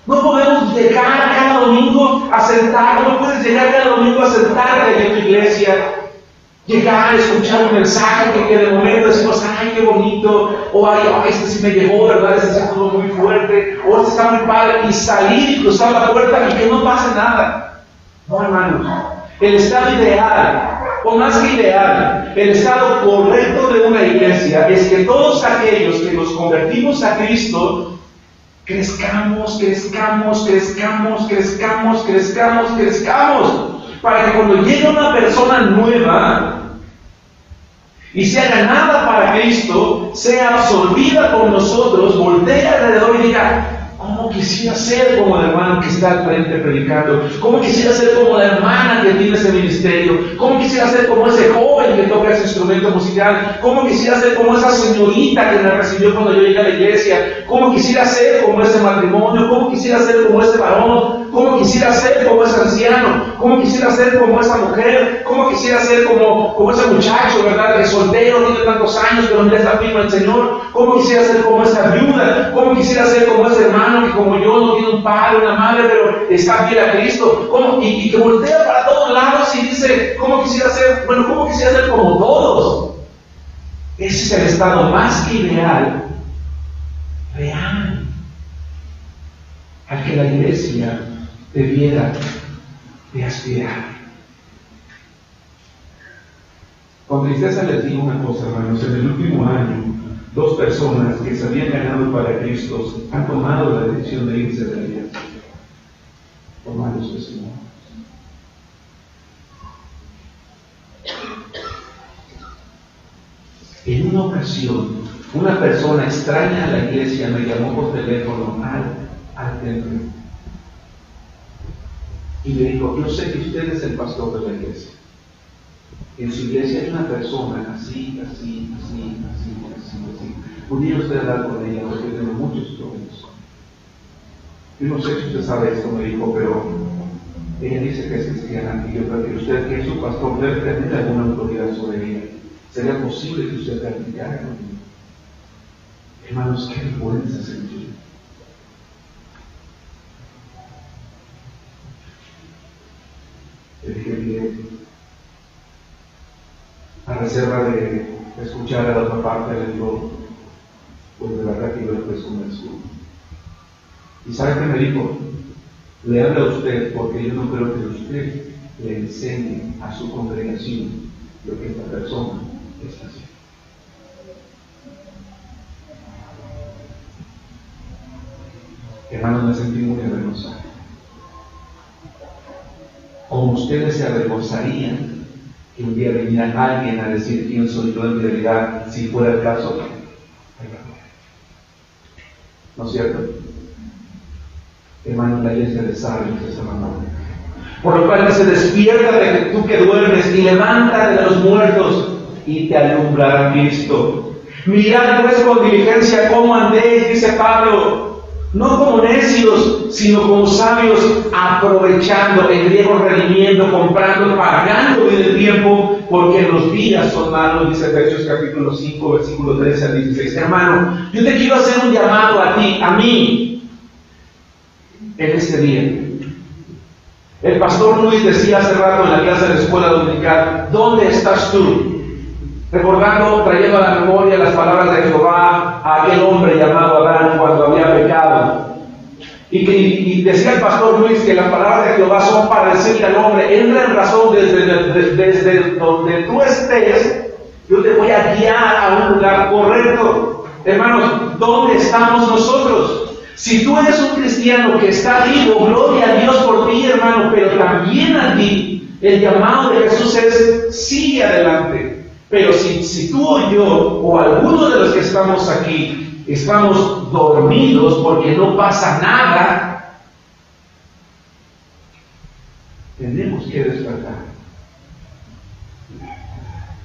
No podemos llegar cada domingo a sentarnos, no puedes llegar cada domingo a sentarte en tu iglesia, llegar a escuchar un mensaje que de momento decimos: ay, qué bonito, o ay, este sí me llegó, ¿verdad? Este sí estuvo muy fuerte, o este está muy padre, y salir y cruzar la puerta y que no pase nada. No, hermanos, el estado ideal, o más que ideal, el estado correcto de una iglesia es que todos aquellos que nos convertimos a Cristo crezcamos, para que cuando llegue una persona nueva y sea ganada para Cristo, sea absorbida por nosotros, voltee alrededor y diga: ¿cómo quisiera ser como el hermano que está al frente predicando? ¿Cómo quisiera ser como la hermana que tiene ese ministerio? ¿Cómo quisiera ser como ese joven que toca ese instrumento musical? ¿Cómo quisiera ser como esa señorita que me recibió cuando yo llegué a la iglesia? ¿Cómo quisiera ser como ese matrimonio? ¿Cómo quisiera ser como ese varón? ¿Cómo quisiera ser como ese anciano? ¿Cómo quisiera ser como esa mujer? ¿Cómo quisiera ser como ese muchacho, verdad? Que soltero, tiene tantos años, pero mira, está firme al Señor. ¿Cómo quisiera ser como esa viuda? ¿Cómo quisiera ser como ese hermano que como yo no tiene un padre, una madre, pero está fiel a Cristo? Y que voltea para todos lados y dice: ¿cómo quisiera ser? Bueno, ¿cómo quisiera ser como todos? Ese es el estado más que ideal, real, al que la iglesia debiera de aspirar. Con tristeza les digo una cosa, hermanos: en el último año, 2 personas que se habían ganado para Cristo han tomado la decisión de irse de la iglesia por malos testimonios. En una ocasión, una persona extraña a la iglesia me llamó por teléfono al templo y me dijo: yo sé que usted es el pastor de la iglesia. En su iglesia hay una persona así. ¿Pudiera usted hablar con ella? Porque tengo muchos problemas. Yo no sé si usted sabe esto, me dijo, pero ella dice que es cristiana y yo creo que usted, que es su pastor, debe tener alguna autoridad sobre ella. ¿Sería posible que usted practicara conmigo? Hermanos, qué vergüenza sentir. Le dije: bien, a reserva de escuchar a la otra parte, le digo: pues de verdad que yo le estoy convencido. ¿Y sabe qué me dijo? Le habla a usted porque yo no creo que usted le enseñe a su congregación lo que esta persona está haciendo. Hermanos, me sentí muy avergonzado. ¿Cómo ustedes se avergonzarían que un día viniera alguien a decir quién soy yo en realidad, si fuera el caso. ¿No es cierto? Hermano, la iglesia de sabios es hermano. Por lo cual se despierta de tú que duermes y levántate de los muertos y te alumbrará Cristo. Mirad pues con diligencia cómo andéis, dice Pablo, no como necios, sino como sabios, aprovechando, en griego redimiendo, comprando, pagando bien el tiempo, porque los días son malos, dice Efesios capítulo 5, versículo 13 al 16. Hermano, yo te quiero hacer un llamado a ti, a mí, en este día. El pastor Luis decía hace rato en la clase de la escuela dominical, ¿dónde estás tú? Recordando, trayendo a la memoria las palabras de Jehová a aquel hombre llamado Adán cuando había pecado. Y decía el pastor Luis que las palabras de Jehová son para decirle al hombre, entra en razón desde donde tú estés, yo te voy a guiar a un lugar correcto. Hermanos, ¿dónde estamos nosotros? Si tú eres un cristiano que está vivo, gloria a Dios por ti, hermano, pero también a ti, el llamado de Jesús es, sigue adelante. Pero si tú o yo, o alguno de los que estamos aquí, estamos dormidos porque no pasa nada, tenemos que despertar.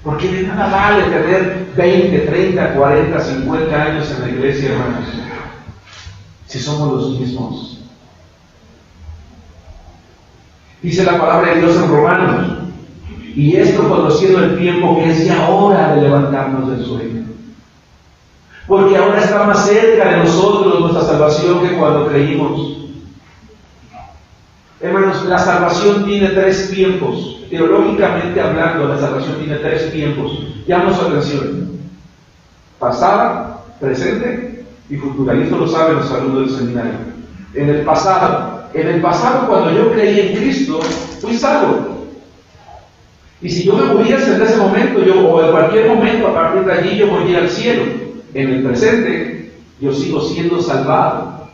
Porque de nada vale tener 20, 30, 40, 50 años en la iglesia, hermanos, si somos los mismos. Dice la palabra de Dios en Romanos, y esto conociendo el tiempo que es ya hora de levantarnos del sueño. Porque ahora está más cerca de nosotros nuestra salvación que cuando creímos. Hermanos, la salvación tiene 3 tiempos. Teológicamente hablando, la salvación tiene 3 tiempos. Llama su atención. Pasada, presente y futura. Y esto lo saben los alumnos del seminario. En el pasado, cuando yo creí en Cristo, fui salvo. Y si yo me muriese en ese momento, o en cualquier momento a partir de allí, yo voy a ir al cielo. En el presente, yo sigo siendo salvado.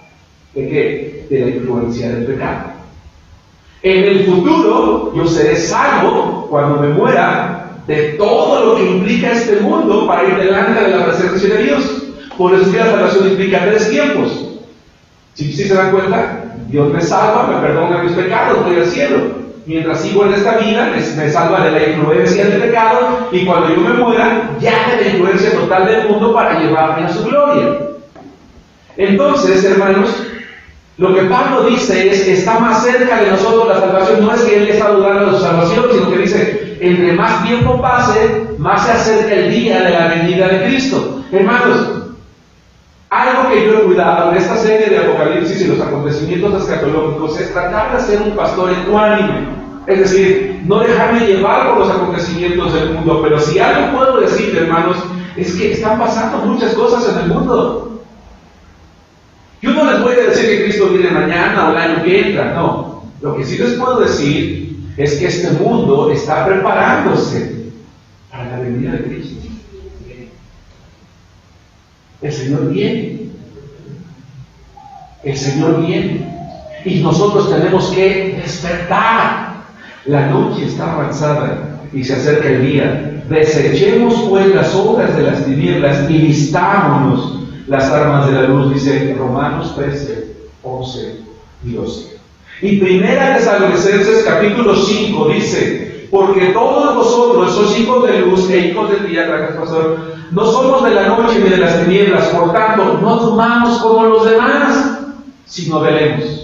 ¿De qué? De la influencia del pecado. En el futuro, yo seré salvo cuando me muera de todo lo que implica este mundo para ir delante de la presencia de Dios. Por eso que la salvación implica 3 tiempos. ¿Sí se dan cuenta? Dios me salva, me perdona mis pecados, voy al cielo. Mientras sigo en esta vida, me salva de la influencia del pecado, y cuando yo me muera, ya de la influencia total del mundo para llevarme a su gloria. Entonces, hermanos, lo que Pablo dice es, está más cerca de nosotros la salvación. No es que él está dudando de su salvación, sino que dice, entre más tiempo pase, más se acerca el día de la venida de Cristo. Hermanos, algo que yo he cuidado en esta serie de Apocalipsis y los acontecimientos escatológicos es tratar de ser un pastor ecuánime. Es decir, no dejarme llevar por los acontecimientos del mundo. Pero si algo puedo decir, hermanos, es que están pasando muchas cosas en el mundo. Yo no les voy a decir que Cristo viene mañana o el año que entra, no. Lo que sí les puedo decir es que este mundo está preparándose para la venida de Cristo. El Señor viene. El Señor viene. Y nosotros tenemos que despertar. La noche está avanzada y se acerca el día. Desechemos pues las obras de las tinieblas y vistámonos las armas de la luz, dice Romanos 13, 11 y 12. Y Primera Tesalonicenses capítulo 5 dice, porque todos vosotros sois hijos de luz e hijos del día, gracias pastor, no somos de la noche ni de las tinieblas, por tanto, no durmamos como los demás, sino velemos.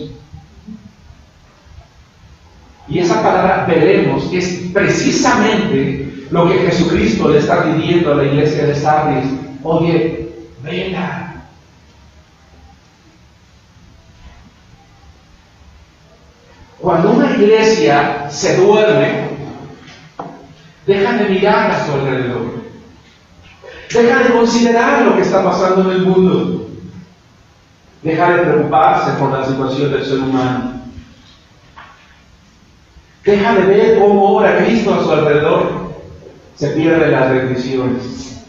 Y esa palabra velemos es precisamente lo que Jesucristo le está pidiendo a la iglesia de Sardis. Oye, vela. Cuando una iglesia se duerme, deja de mirar a su alrededor. Deja de considerar lo que está pasando en el mundo. Deja de preocuparse por la situación del ser humano. Deja de ver cómo obra Cristo a su alrededor. Se pierden las bendiciones.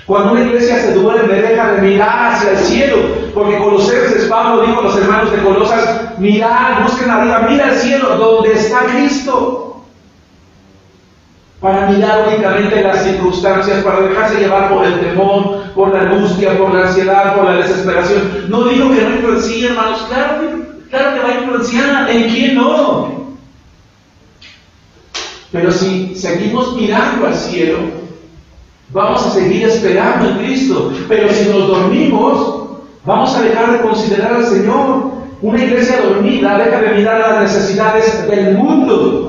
Cuando una iglesia se duerme, deja de mirar hacia el cielo. Porque Colosenses, Pablo dijo a los hermanos de Colosas, mirad, busquen arriba, mira el cielo, donde está Cristo. para mirar únicamente las circunstancias, para dejarse llevar por el temor, por la angustia, por la ansiedad, por la desesperación. No digo que no influencie, hermanos, claro que va a influenciar, ¿en quién no? Pero si seguimos mirando al cielo, vamos a seguir esperando en Cristo. Pero si nos dormimos, vamos a dejar de considerar al Señor. Una iglesia dormida deja de mirar las necesidades del mundo.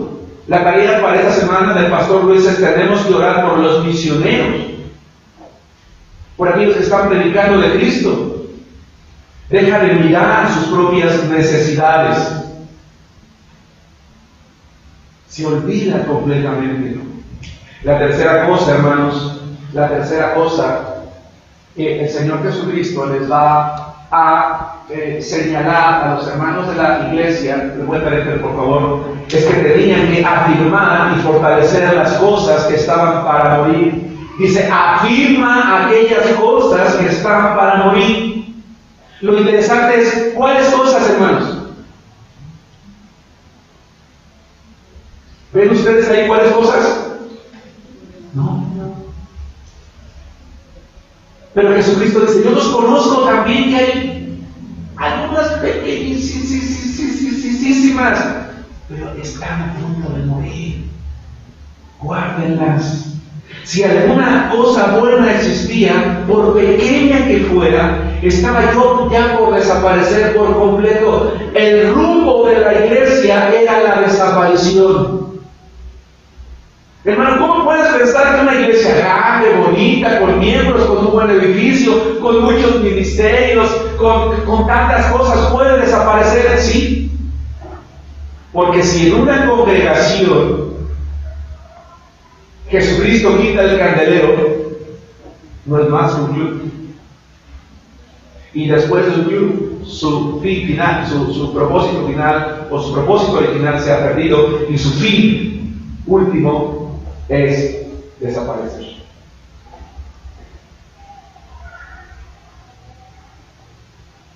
La tarea para esta semana del pastor Luis es: tenemos que orar por los misioneros, por aquellos que están predicando de Cristo. Deja de mirar sus propias necesidades. Se olvida completamente. La tercera cosa, hermanos, la tercera cosa que el Señor Jesucristo les va a señalar a los hermanos de la iglesia, les voy a pedir por favor, es que tenían que afirmar y fortalecer las cosas que estaban para morir. Dice: afirma aquellas cosas que están para morir. Lo interesante es, ¿cuáles cosas, hermanos? ¿Ven ustedes ahí cuáles cosas? No. Pero Jesucristo dice: yo los conozco también, que hay algunas pequeñísimas, pero están a punto de morir. Guárdenlas. Si alguna cosa buena existía, por pequeña que fuera, estaba yo ya por desaparecer por completo. El rumbo de la iglesia era la desaparición. Hermano, ¿cómo puedes pensar que una iglesia grande, bonita, con miembros, con un buen edificio, con muchos ministerios, con tantas cosas, puede desaparecer? Sí. Porque si en una congregación Jesucristo quita el candelero, no es más un club. Y después del club, su fin final, su propósito final, o su propósito original se ha perdido, y su fin último es desaparecer.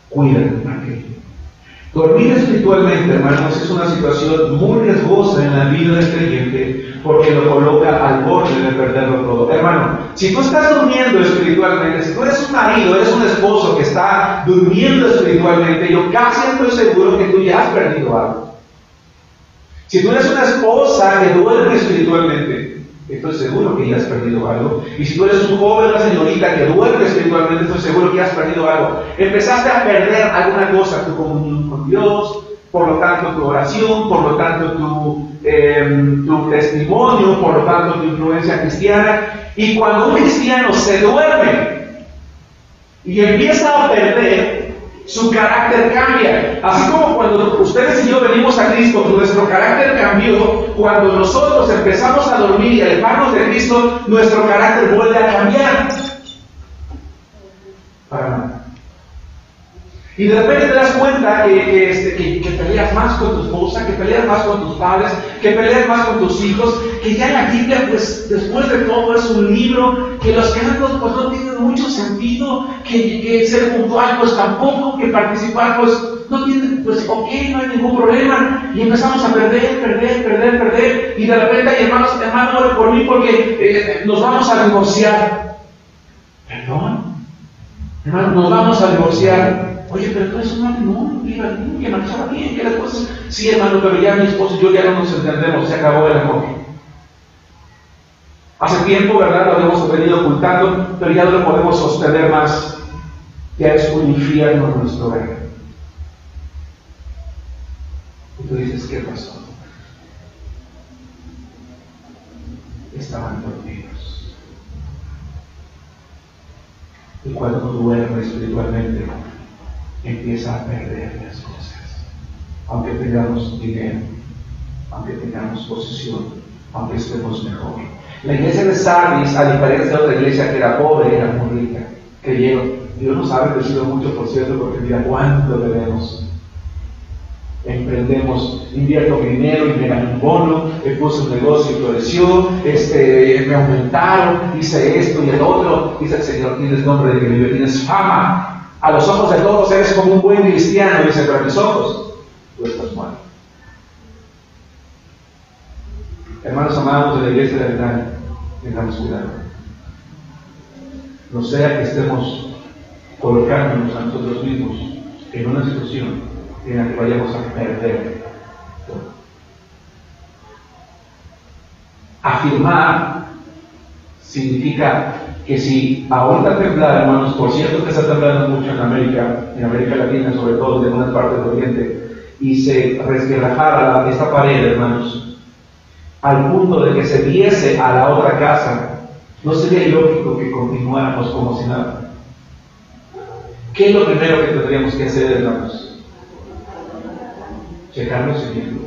Cuídate, aquello. Dormir espiritualmente, hermanos, es una situación muy riesgosa en la vida del creyente, porque lo coloca al borde de perderlo todo. Hermano, si tú estás durmiendo espiritualmente, si tú eres un marido, eres un esposo que está durmiendo espiritualmente, yo casi estoy seguro que tú ya has perdido algo. Si tú eres una esposa que duerme espiritualmente, estoy seguro que ya has perdido algo. Y si tú eres un joven, una señorita que duerme espiritualmente, estoy seguro que ya has perdido algo. Empezaste a perder alguna cosa, tu comunión con Dios, por lo tanto tu oración, por lo tanto tu testimonio, por lo tanto tu influencia cristiana. Y cuando un cristiano se duerme y empieza a perder, su carácter cambia. Así como cuando ustedes y yo venimos a Cristo, nuestro carácter cambió. Cuando nosotros empezamos a dormir y alejarnos de Cristo, nuestro carácter vuelve a cambiar. Para nada. Y de repente te das cuenta que peleas más con tu esposa, que peleas más con tus padres, que peleas más con tus hijos, que ya la Biblia, pues después de todo, es un libro, que los cantos pues no tienen mucho sentido, que ser puntual pues tampoco, que participar pues no tiene, pues ok, no hay ningún problema. Y empezamos a perder, y de repente hay hermano, ore por mí porque nos vamos a divorciar. ¿Perdón? Hermano, nos vamos a divorciar. Oye, pero tú eres un matrimonio, que marchaba bien, que las cosas. Sí, hermano, pero ya mi esposo y yo ya no nos entendemos, se acabó el amor. Hace tiempo, ¿verdad?, lo hemos venido ocultando, pero ya no lo podemos sostener más. Ya es un infierno en nuestro hogar. Y tú dices: ¿qué pasó? Estaban dormidos. Y cuando duerme espiritualmente, empieza a perder las cosas. Aunque tengamos dinero, aunque tengamos posesión, aunque estemos mejor. La iglesia de Sardis, a diferencia de otra iglesia que era pobre, era muy rica. Creyeron. Dios nos ha bendecido mucho, por cierto, porque mira cuánto debemos. Emprendemos, invierto mi dinero y me gané un bono, puse un negocio y floreció, me aumentaron, hice esto y el otro. Dice el Señor: tienes nombre de que vive, tienes fama. A los ojos de todos eres como un buen cristiano. Dice: pero a mis ojos tú estás muerto. Hermanos amados de la iglesia de Betania, tengamos cuidado. No sea que estemos colocándonos a nosotros mismos en una situación en la que vayamos a perder todo. Afirmar significa que si ahorita temblar, hermanos, por cierto que está temblando mucho en América Latina, sobre todo en algunas partes del Oriente, y se resquebrajara esta pared, hermanos, al punto de que se viese a la otra casa, no sería ilógico que continuáramos como si nada. ¿Qué es lo primero que tendríamos que hacer, hermanos? Checar los cimientos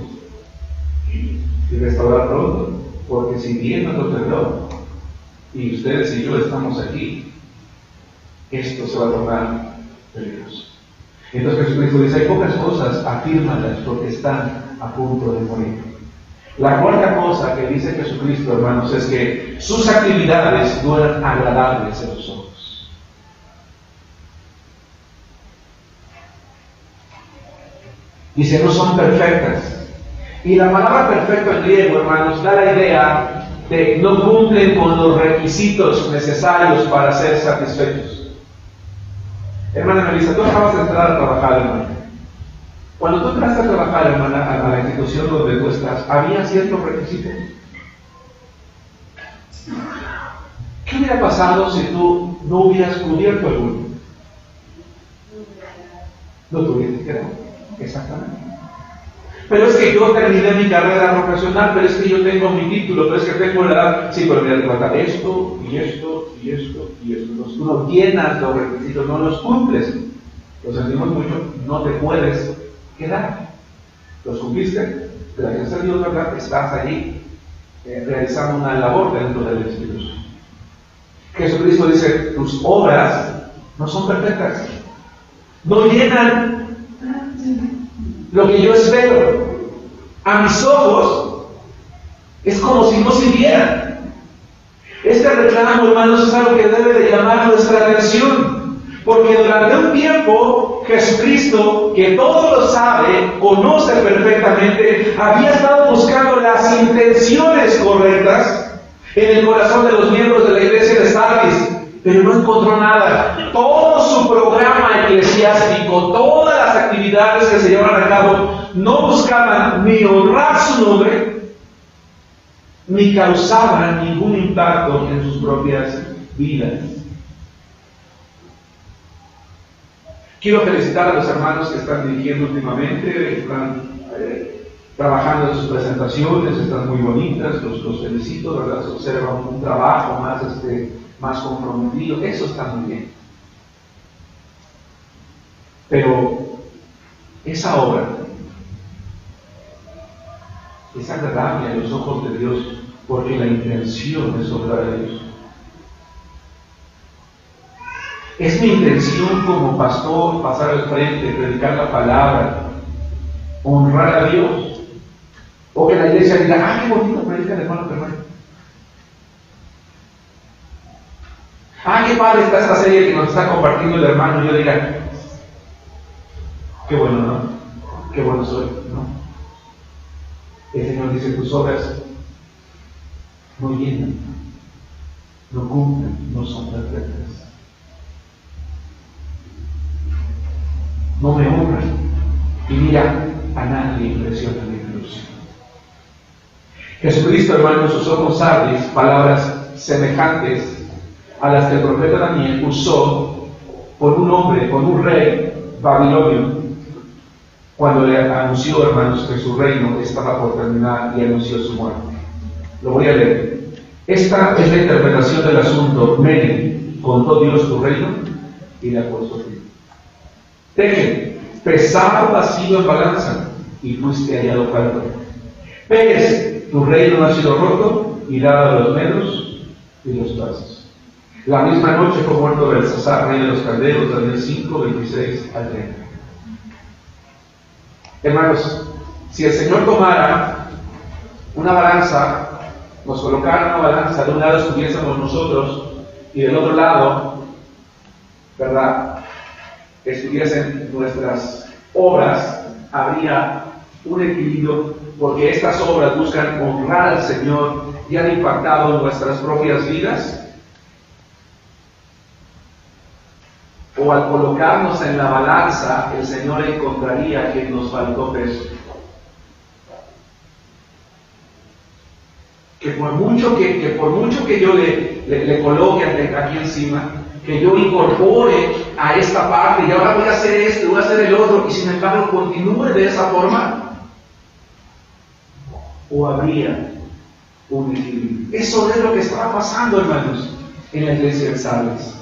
y restaurar pronto, porque si bien nos lo tembló, y ustedes y yo estamos aquí, esto se va a tornar peligroso. Entonces Jesucristo dice, hay pocas cosas, afírmalas porque están a punto de morir. La cuarta cosa que dice Jesucristo, hermanos, es que sus actividades no eran agradables en los ojos. Dice, no son perfectas. Y la palabra perfecto en griego, hermanos, da la idea de no cumplen con los requisitos necesarios para ser satisfechos. Hermana Melissa, tú acabas de entrar a trabajar, hermana. Cuando tú entraste a trabajar, hermana, a la institución donde tú estás, ¿había ciertos requisitos? ¿Qué hubiera pasado si tú no hubieras cubierto alguno? No tuvieras quedado. Exactamente. Pero es que yo terminé mi carrera profesional, pero es que yo tengo mi título, pero es que tengo la edad. Sí, pero mira, te falta esto, y esto, y esto, y esto. Entonces, tú no llenas los requisitos, no los cumples. Lo sentimos mucho, no te puedes quedar. Los cumpliste, gracias a Dios, ¿verdad? Estás allí realizando una labor dentro del Espíritu. Jesucristo dice, tus obras no son perfectas, no llenan lo que yo espero. A mis ojos es como si no sirvieran. Este reclamo, hermanos, es algo que debe de llamar nuestra atención, porque durante un tiempo Jesucristo, que todo lo sabe, conoce perfectamente, había estado buscando las intenciones correctas en el corazón de los miembros de la iglesia de Sardis, pero no encontró nada. Todo su programa eclesiástico, todas las actividades que se llevan a cabo, no buscaban ni honrar su nombre, ni causaban ningún impacto en sus propias vidas. Quiero felicitar a los hermanos que están dirigiendo últimamente, están trabajando en sus presentaciones, están muy bonitas, los felicito, ¿verdad? Se observa un trabajo más comprometido, eso está muy bien. Pero esa obra es agradable a los ojos de Dios porque la intención es obrar a Dios. Es mi intención como pastor pasar al frente, predicar la palabra, honrar a Dios, o que la iglesia diga, ¡ah, qué bonito predica el hermano Fernández! ¡Ah, qué padre está esta serie que nos está compartiendo el hermano! Y yo diga, ¡qué bueno, no! ¡Qué bueno soy! ¿No? El Señor dice, tus obras no llenan, no cumplen, no son perfectas. No me honran. Y mira, a nadie impresiona mi cruz. Jesucristo, hermano, usó con Sardis palabras semejantes a las que el profeta Daniel usó por un hombre, por un rey babilonio, cuando le anunció, hermanos, que su reino estaba por terminar y anunció su muerte. Lo voy a leer. Esta es la interpretación del asunto. Mene, contó Dios tu reino y le acostó tu. Teje, pesado has sido en balanza y fuiste hallado falto. Pérez, tu reino no ha sido roto y dado a los medos y los persas. La misma noche fue muerto Belsasar, rey de los caldeos, Daniel 5, 26 al 30. Hermanos, si el Señor tomara una balanza, nos colocara una balanza, de un lado estuviésemos nosotros y del otro lado, ¿verdad?, estuviesen nuestras obras, habría un equilibrio porque estas obras buscan honrar al Señor y han impactado en nuestras propias vidas? ¿O al colocarnos en la balanza, el Señor encontraría que nos faltó peso? Que por mucho que yo le coloque aquí encima, que yo incorpore a esta parte, y ahora voy a hacer esto, voy a hacer el otro, y sin embargo continúe de esa forma, o habría un equilibrio. Eso es lo que estaba pasando, hermanos, en la iglesia de Sardes.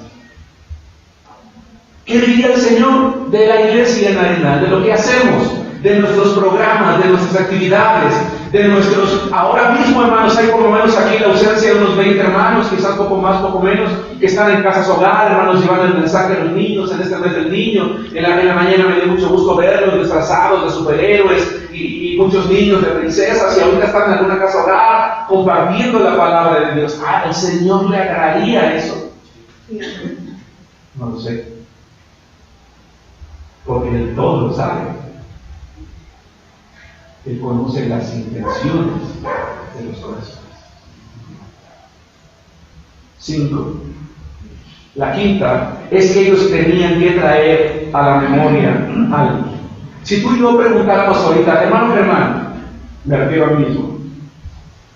¿Qué diría el Señor de la iglesia en Arenal? De lo que hacemos, de nuestros programas, de nuestras actividades, de nuestros... Ahora mismo, hermanos, hay por lo menos aquí la ausencia de unos 20 hermanos, quizás poco más, poco menos, que están en casas hogar, hermanos, llevando el mensaje a los niños en este mes del niño. En la mañana me dio mucho gusto verlos disfrazados de superhéroes y muchos niños de princesas, y ahorita están en alguna casa hogar compartiendo la palabra de Dios. ¿Al Señor le agradaría eso? No lo sé. Porque Él todo lo sabe. Él conoce las intenciones de los corazones. 5. La quinta es que ellos tenían que traer a la memoria algo. Si tú y yo preguntáramos ahorita, hermano Germán, me refiero a mí mismo,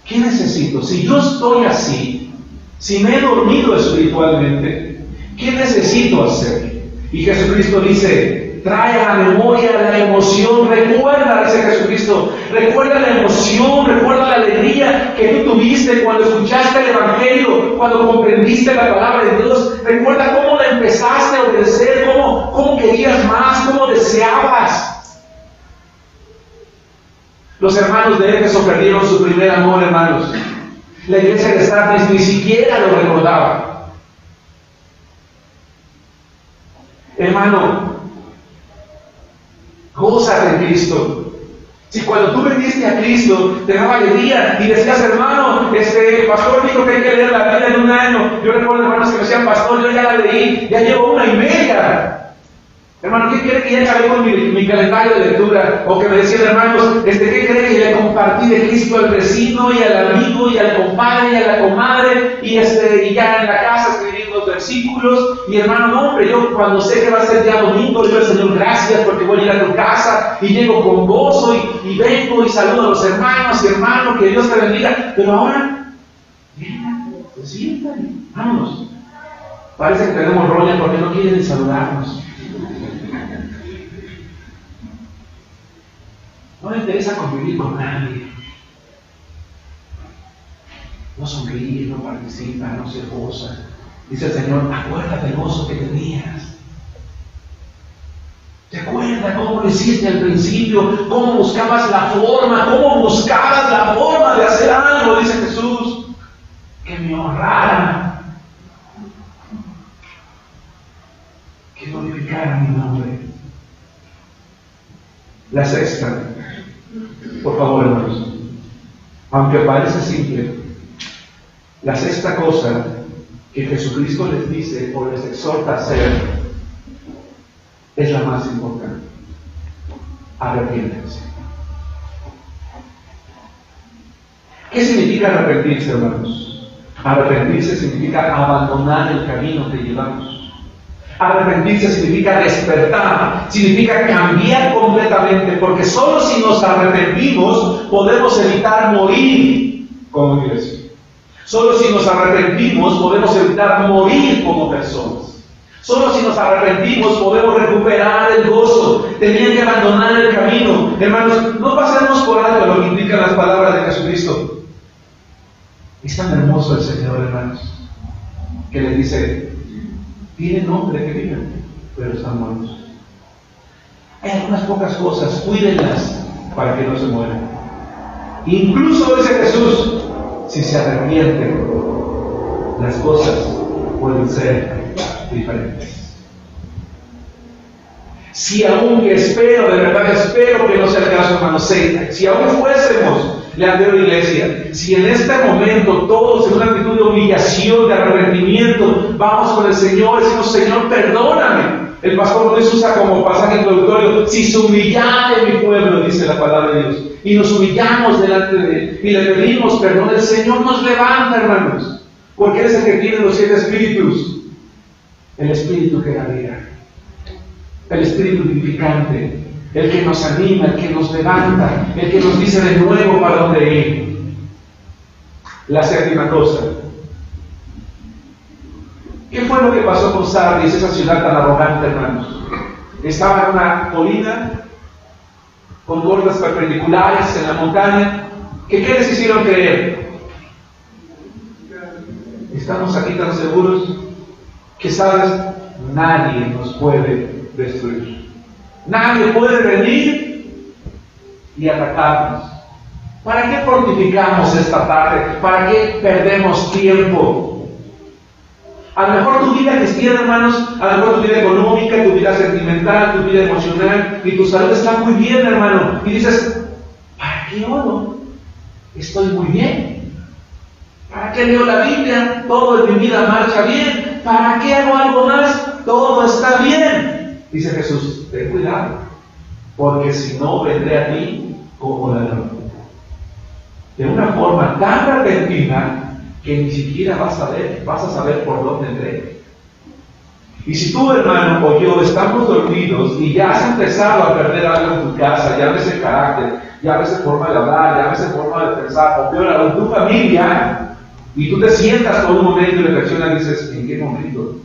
¿qué necesito? Si yo estoy así, si me he dormido espiritualmente, ¿qué necesito hacer? Y Jesucristo dice, trae a la memoria la emoción, recuerda, dice Jesucristo, recuerda la emoción, recuerda la alegría que tú tuviste cuando escuchaste el Evangelio, cuando comprendiste la palabra de Dios, recuerda cómo la empezaste a obedecer, cómo querías más, cómo deseabas. Los hermanos de Éfeso perdieron su primer amor, hermanos. La iglesia de Sardes ni siquiera lo recordaba. Hermano, gózate en Cristo. Si cuando tú viniste a Cristo te daba alegría y decías, hermano, el pastor dijo que hay que leer la Biblia en un año. Yo recuerdo hermanos que me decían, pastor, yo ya la leí, ya llevo 1 año y medio. Hermano, ¿qué quiere que ya acabé con mi calendario de lectura? O que me decían, hermanos, ¿qué cree que le compartí de Cristo al vecino y al amigo y al compadre y a la comadre? Y ya en la casa escribí unos versículos. Y hermano, no, hombre, yo cuando sé que va a ser ya domingo, yo al Señor gracias porque voy a ir a tu casa y llego con gozo y vengo y saludo a los hermanos y hermano, que Dios te bendiga. Pero ahora, se sientan, vámonos. Parece que tenemos roña porque no quieren ni saludarnos. No le interesa convivir con nadie. No sonríe, no participa, no se goza. Dice el Señor, acuérdate del gozo que tenías. ¿Te acuerdas cómo lo hiciste al principio? ¿Cómo buscabas la forma? ¿Cómo buscabas la forma de hacer algo? Dice Jesús. Que me honraran. Que glorificaran mi nombre. La sexta. Por favor, hermanos, aunque parece simple, la sexta cosa que Jesucristo les dice o les exhorta a hacer es la más importante. Arrepiéntanse. ¿Qué significa arrepentirse, hermanos? Arrepentirse significa abandonar el camino que llevamos. Arrepentirse significa despertar, significa cambiar completamente, porque solo si nos arrepentimos podemos evitar morir como iglesia. Solo si nos arrepentimos podemos evitar morir como personas. Solo si nos arrepentimos podemos recuperar el gozo. Tenían que abandonar el camino. Hermanos, no pasemos por alto lo que indican las palabras de Jesucristo. Es tan hermoso el Señor, hermanos, que les dice, tienen nombre que viven, pero están muertos. Hay algunas pocas cosas, cuídenlas para que no se mueran. Incluso, dice Jesús, si se arrepienten, las cosas pueden ser diferentes. Si aún que espero, de verdad espero que no sea el caso, hermanos, si aún fuésemos la anterior iglesia, si en este momento todos en una actitud de humillación, de arrepentimiento, vamos con el Señor y decimos, Señor, perdóname, El pastor Luis usa como pasaje introductorio: si se humillare mi pueblo, dice la palabra de Dios, y nos humillamos delante de Él y le pedimos perdón, el Señor nos levanta, hermanos, porque Él es el que tiene los 7 espíritus. El espíritu que da vida, el espíritu vivificante, el que nos anima, el que nos levanta, el que nos dice de nuevo para dónde ir. La séptima cosa: ¿qué fue lo que pasó con Sardis, esa ciudad tan arrogante, hermanos? Estaba en una colina con bordas perpendiculares en la montaña. ¿Qué les hicieron creer? Estamos aquí tan seguros que, ¿sabes? Nadie nos puede destruir. Nadie puede venir y atacarnos. ¿Para qué fortificamos esta parte? ¿Para qué perdemos tiempo? A lo mejor tu vida cristiana, hermanos, a lo mejor tu vida económica, tu vida sentimental, tu vida emocional y tu salud está muy bien, hermano. Y dices: ¿para qué oro? Estoy muy bien. ¿Para qué leo la Biblia? Todo en mi vida marcha bien. ¿Para qué hago algo más? Todo está bien. Dice Jesús: ten cuidado, porque si no, vendré a ti como ladrón. De una forma tan repentina que ni siquiera vas a saber por dónde entré. Y si tú, hermano, o yo estamos dormidos y ya has empezado a perder algo en tu casa, ya ves el carácter, ya ves la forma de hablar, ya ves la forma de pensar, o peor aún, tu familia, y tú te sientas por un momento y reflexionas y dices: ¿en qué momento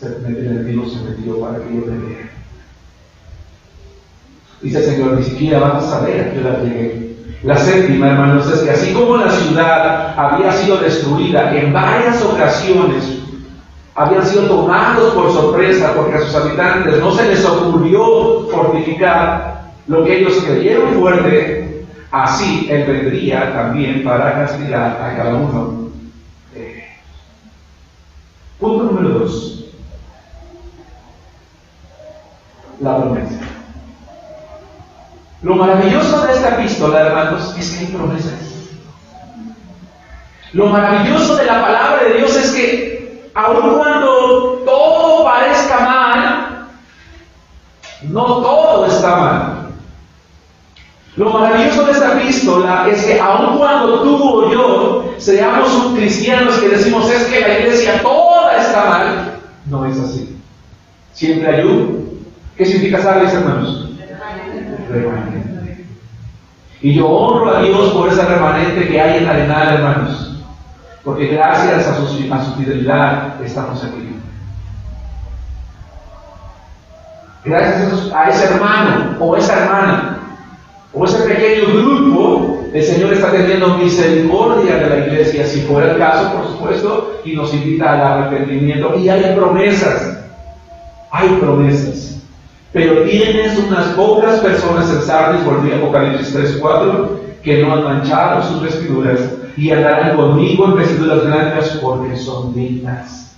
el enemigo se metió para que yo me vea? Dice el Señor: ni siquiera vas a saber a qué hora llegué. La séptima, hermanos, es que así como la ciudad había sido destruida en varias ocasiones, habían sido tomados por sorpresa porque a sus habitantes no se les ocurrió fortificar lo que ellos creyeron fuerte, así Él vendría también para castigar a cada uno de ellos. Punto número 2. La promesa. Lo maravilloso de esta epístola, hermanos, es que hay promesas. Lo maravilloso de la palabra de Dios es que, aun cuando todo parezca mal, no todo está mal. Lo maravilloso de esta epístola es que, aun cuando tú o yo seamos cristianos que decimos: es que la iglesia toda está mal, no es así. Siempre hay un. ¿Qué significa Sardis, hermanos? Remanente. Y yo honro a Dios por esa remanente que hay en Arenal, hermanos, porque gracias a su fidelidad estamos aquí. Gracias a ese hermano o esa hermana o ese pequeño grupo, el Señor está teniendo misericordia de la iglesia, si fuera el caso, por supuesto, y nos invita al arrepentimiento. Y hay promesas, pero tienes unas pocas personas en Sardis, volví a Apocalipsis 3:4, que no han manchado sus vestiduras y andarán conmigo en vestiduras blancas porque son dignas.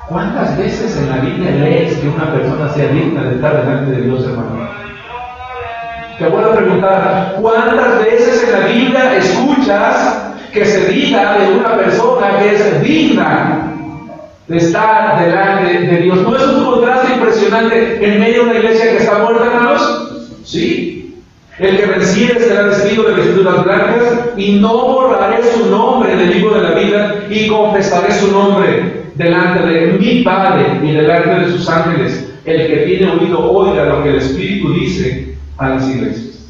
¿Cuántas veces en la Biblia lees que una persona sea digna de estar delante de Dios, hermano? Te vuelvo a preguntar: ¿cuántas veces en la Biblia escuchas que se diga de una persona que es digna de estar delante de Dios? ¿No es un contraste impresionante en medio de una iglesia que está muerta, hermanos? Sí. El que venciere será vestido de vestiduras blancas, y no borraré su nombre en el libro de la vida, y confesaré su nombre delante de mi Padre y delante de sus ángeles. El que tiene oído, oiga lo que el Espíritu dice a las iglesias.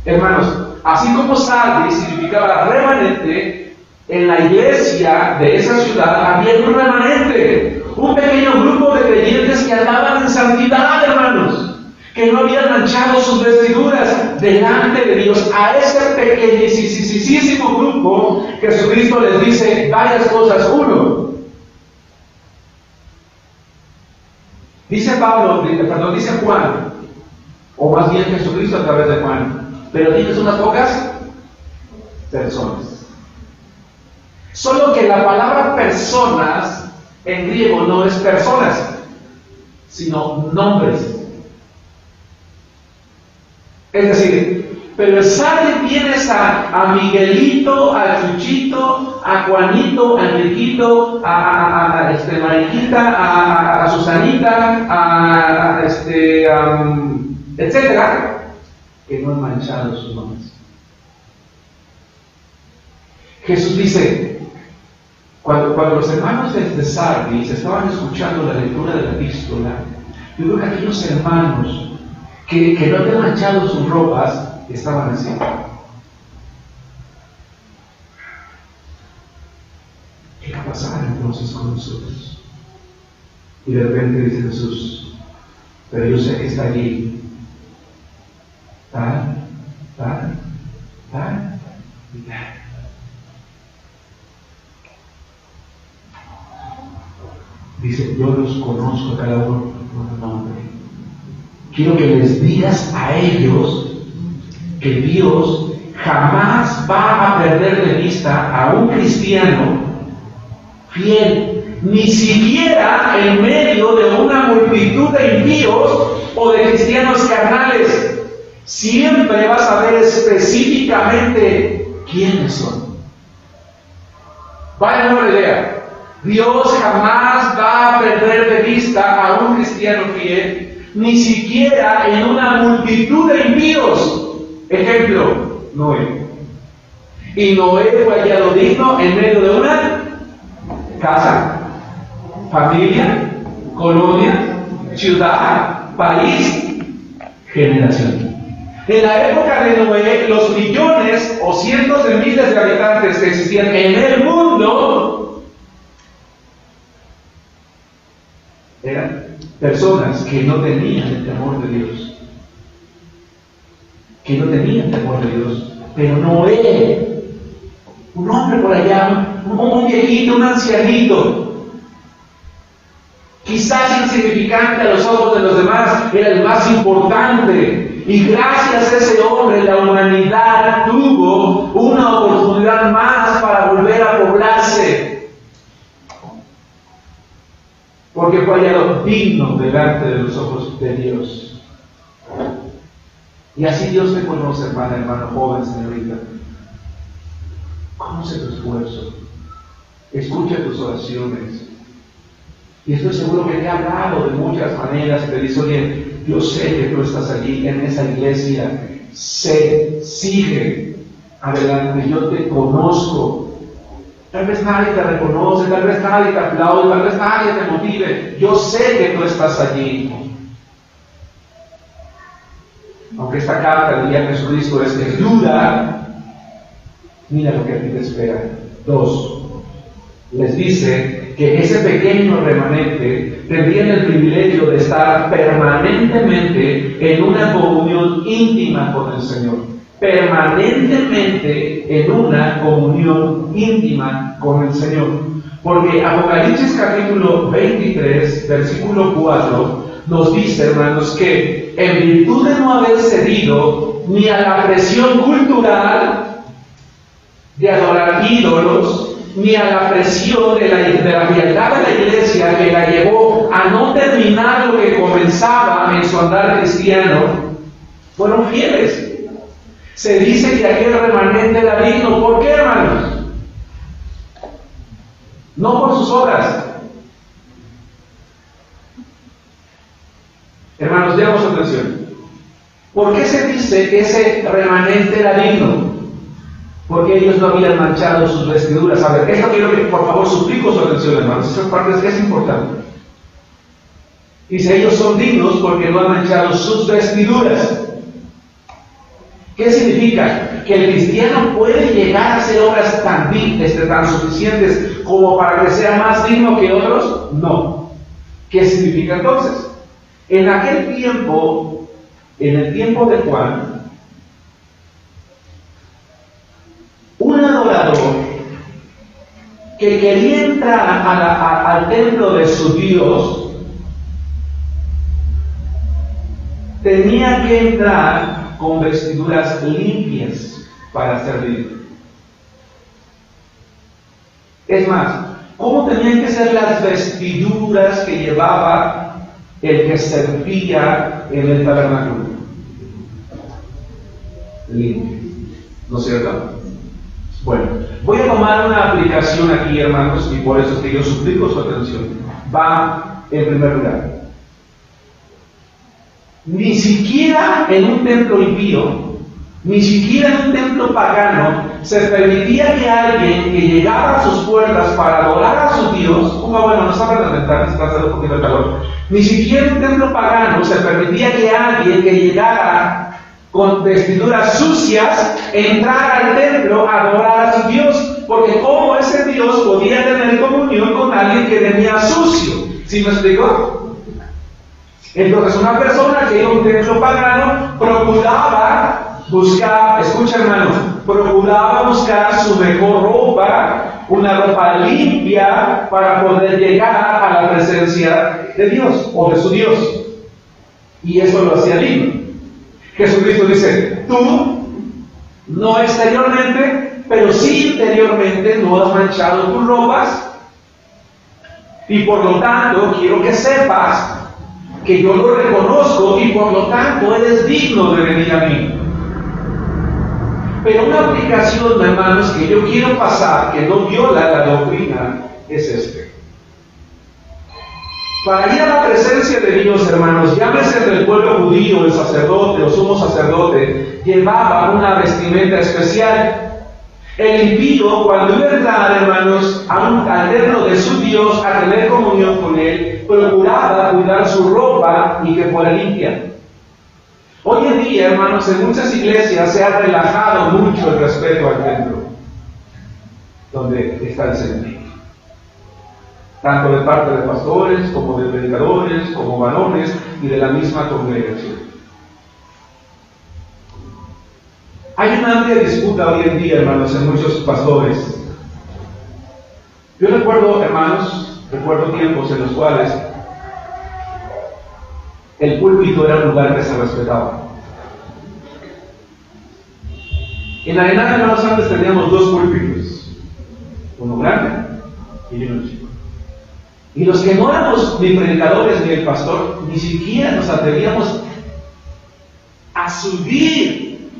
Hermanos, así como Sardis significaba remanente, en la iglesia de esa ciudad había un remanente, un pequeño grupo de creyentes que andaban en santidad, hermanos, que no habían manchado sus vestiduras delante de Dios. A ese pequeñísimo grupo, Jesucristo les dice varias cosas. Uno, dice Juan, o más bien Jesucristo a través de Juan: pero tienes unas pocas personas. Solo que la palabra personas en griego no es personas, sino nombres. Es decir, Pero el Sardi tienes a Miguelito, a Chuchito, a Juanito, a Enriquito, a Mariquita, a Susanita, etcétera, que no han manchado sus nombres. Jesús dice, cuando los hermanos de Sardis estaban escuchando la lectura de la epístola, yo creo que aquellos hermanos que no habían manchado sus ropas estaban así. ¿Qué va a pasar entonces con nosotros? Y de repente dice Jesús, pero yo sé que está allí. Tal y tal. Dice, yo los conozco a cada uno por nombre. Quiero que les digas a ellos que Dios jamás va a perder de vista a un cristiano fiel, ni siquiera en medio de una multitud de impíos o de cristianos carnales. Siempre vas a ver específicamente quiénes son. Vaya una idea. Dios jamás va a perder de vista a un cristiano fiel, ni siquiera en una multitud de impíos. Ejemplo, Noé. Y Noé fue hallado digno en medio de una casa, familia, colonia, ciudad, país, generación. En la época de Noé, los millones o cientos de miles de habitantes que existían en el mundo eran personas que no tenían el temor de Dios. Que no tenían temor de Dios. Pero Noé, un hombre por allá, un viejito, un ancianito, quizás insignificante a los ojos de los demás, era el más importante. Y gracias a ese hombre, la humanidad tuvo una oportunidad más para volver a poblarse. Porque fue hallado digno delante de los ojos de Dios. Y así Dios te conoce, hermano, joven, señorita. Conoce tu esfuerzo. Escucha tus oraciones. Y estoy seguro que te ha hablado de muchas maneras. Te dice, oye, yo sé que tú estás allí en esa iglesia. Sigue adelante. Yo te conozco. Tal vez nadie te reconoce, tal vez nadie te aplaude, tal vez nadie te motive. Yo sé que tú estás allí. Aunque esta carta del día de Jesucristo es dura, mira lo que a ti te espera. 2. Les dice que ese pequeño remanente tendría el privilegio de estar permanentemente en una comunión íntima con el Señor. Permanentemente en una comunión íntima con el Señor. Porque Apocalipsis capítulo 23, versículo 4, nos dice, hermanos, que en virtud de no haber cedido ni a la presión cultural de adorar ídolos, ni a la presión de la frialdad de la iglesia que la llevó a no terminar lo que comenzaba en su andar cristiano, fueron fieles. Se dice que aquel remanente era digno. ¿Por qué, hermanos? No por sus obras. Hermanos, veamos atención. ¿Por qué se dice que ese remanente era digno? Porque ellos no habían manchado sus vestiduras. A ver, esto quiero que por favor suplico su atención, hermanos. Esta parte es importante. Dice, ellos son dignos porque no han manchado sus vestiduras. ¿Qué significa? ¿Que el cristiano puede llegar a hacer obras tan suficientes como para que sea más digno que otros? No. ¿Qué significa entonces? En aquel tiempo, en el tiempo de Juan, un adorador que quería entrar al templo de su Dios tenía que entrar con vestiduras limpias para servir. Es más, ¿cómo tenían que ser las vestiduras que llevaba el que servía en el tabernáculo? limpio. ¿No es cierto? Bueno, voy a tomar una aplicación aquí, hermanos, y por eso es que yo suplico su atención. Va en primer lugar. Ni siquiera en un templo impío, ni siquiera en un templo pagano, se permitía que alguien que llegara a sus puertas para adorar a su Dios, bueno, no saben las ventanas, está haciendo un poquito de calor, ni siquiera en un templo pagano se permitía que alguien que llegara con vestiduras sucias entrara al templo a adorar a su Dios, porque ¿cómo ese Dios podía tener comunión con alguien que venía sucio? ¿Sí me explico? Entonces una persona que iba a un templo pagano procuraba buscar, escucha hermano, procuraba buscar su mejor ropa, una ropa limpia para poder llegar a la presencia de Dios o de su Dios. Y eso lo hacía lindo. Jesucristo dice, tú no exteriormente, pero sí interiormente no has manchado tus ropas, y por lo tanto quiero que sepas que yo lo reconozco y por lo tanto eres digno de venir a mí. Pero una aplicación, hermanos, que yo quiero pasar, que no viola la doctrina, es este. Para ir a la presencia de Dios, hermanos, llámese del pueblo judío, el sacerdote o sumo sacerdote, llevaba una vestimenta especial. El impío, cuando iba a entrar, hermanos, al templo de su Dios, a tener comunión con Él, procuraba cuidar su ropa y que fuera limpia. Hoy en día, hermanos, en muchas iglesias se ha relajado mucho el respeto al templo, donde está el Señor. Tanto de parte de pastores, como de predicadores, como varones y de la misma congregación. Hay una amplia disputa hoy en día, hermanos, en muchos pastores. Yo recuerdo, hermanos, tiempos en los cuales el púlpito era un lugar que se respetaba. En Arenal, hermanos, antes teníamos dos púlpitos, uno grande y uno chico. Y los que no éramos ni predicadores ni el pastor, ni siquiera nos atrevíamos a subir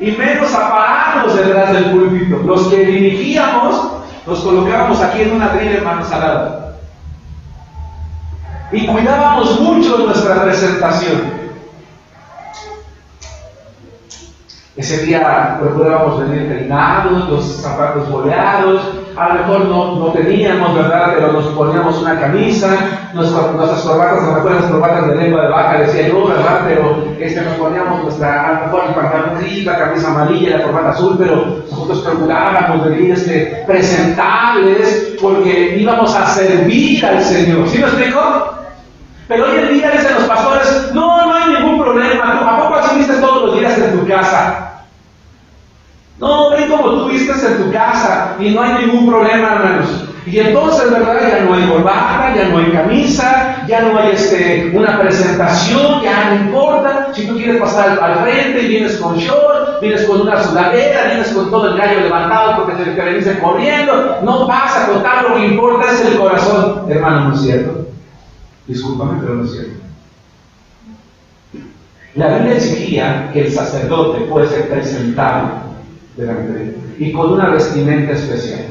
y menos a pararnos detrás del púlpito. Los que dirigíamos, nos colocábamos aquí en una trina, hermanos, al lado. Y cuidábamos mucho de nuestra presentación. Ese día procurábamos venir peinados, los zapatos boleados, a lo mejor no teníamos, ¿verdad? Pero nos poníamos una camisa, nuestras corbatas, no recuerdo las corbatas de lengua de vaca, decía yo, ¿verdad? Pero nos poníamos a lo mejor el pantalón gris, la camisa amarilla, la corbata azul, pero nosotros procurábamos venir presentables, porque íbamos a servir al Señor. ¿Sí me explico? Pero hoy en día dicen los pastores, no hay ningún problema, ¿a poco así vistes todos los días en tu casa? No, ven como tú vistes en tu casa y no hay ningún problema, hermanos. Y entonces, ¿verdad? Ya no hay corbata, ya no hay camisa, ya no hay una presentación, ya no importa. Si tú quieres pasar al frente, vienes con short, vienes con una sudadera, vienes con todo el gallo levantado porque te veniste corriendo, no pasa, total, lo que importa es el corazón. Hermano, ¿no es cierto? Discúlpame, pero no es cierto. La Biblia exigía que el sacerdote fuese presentado delante de él y con una vestimenta especial.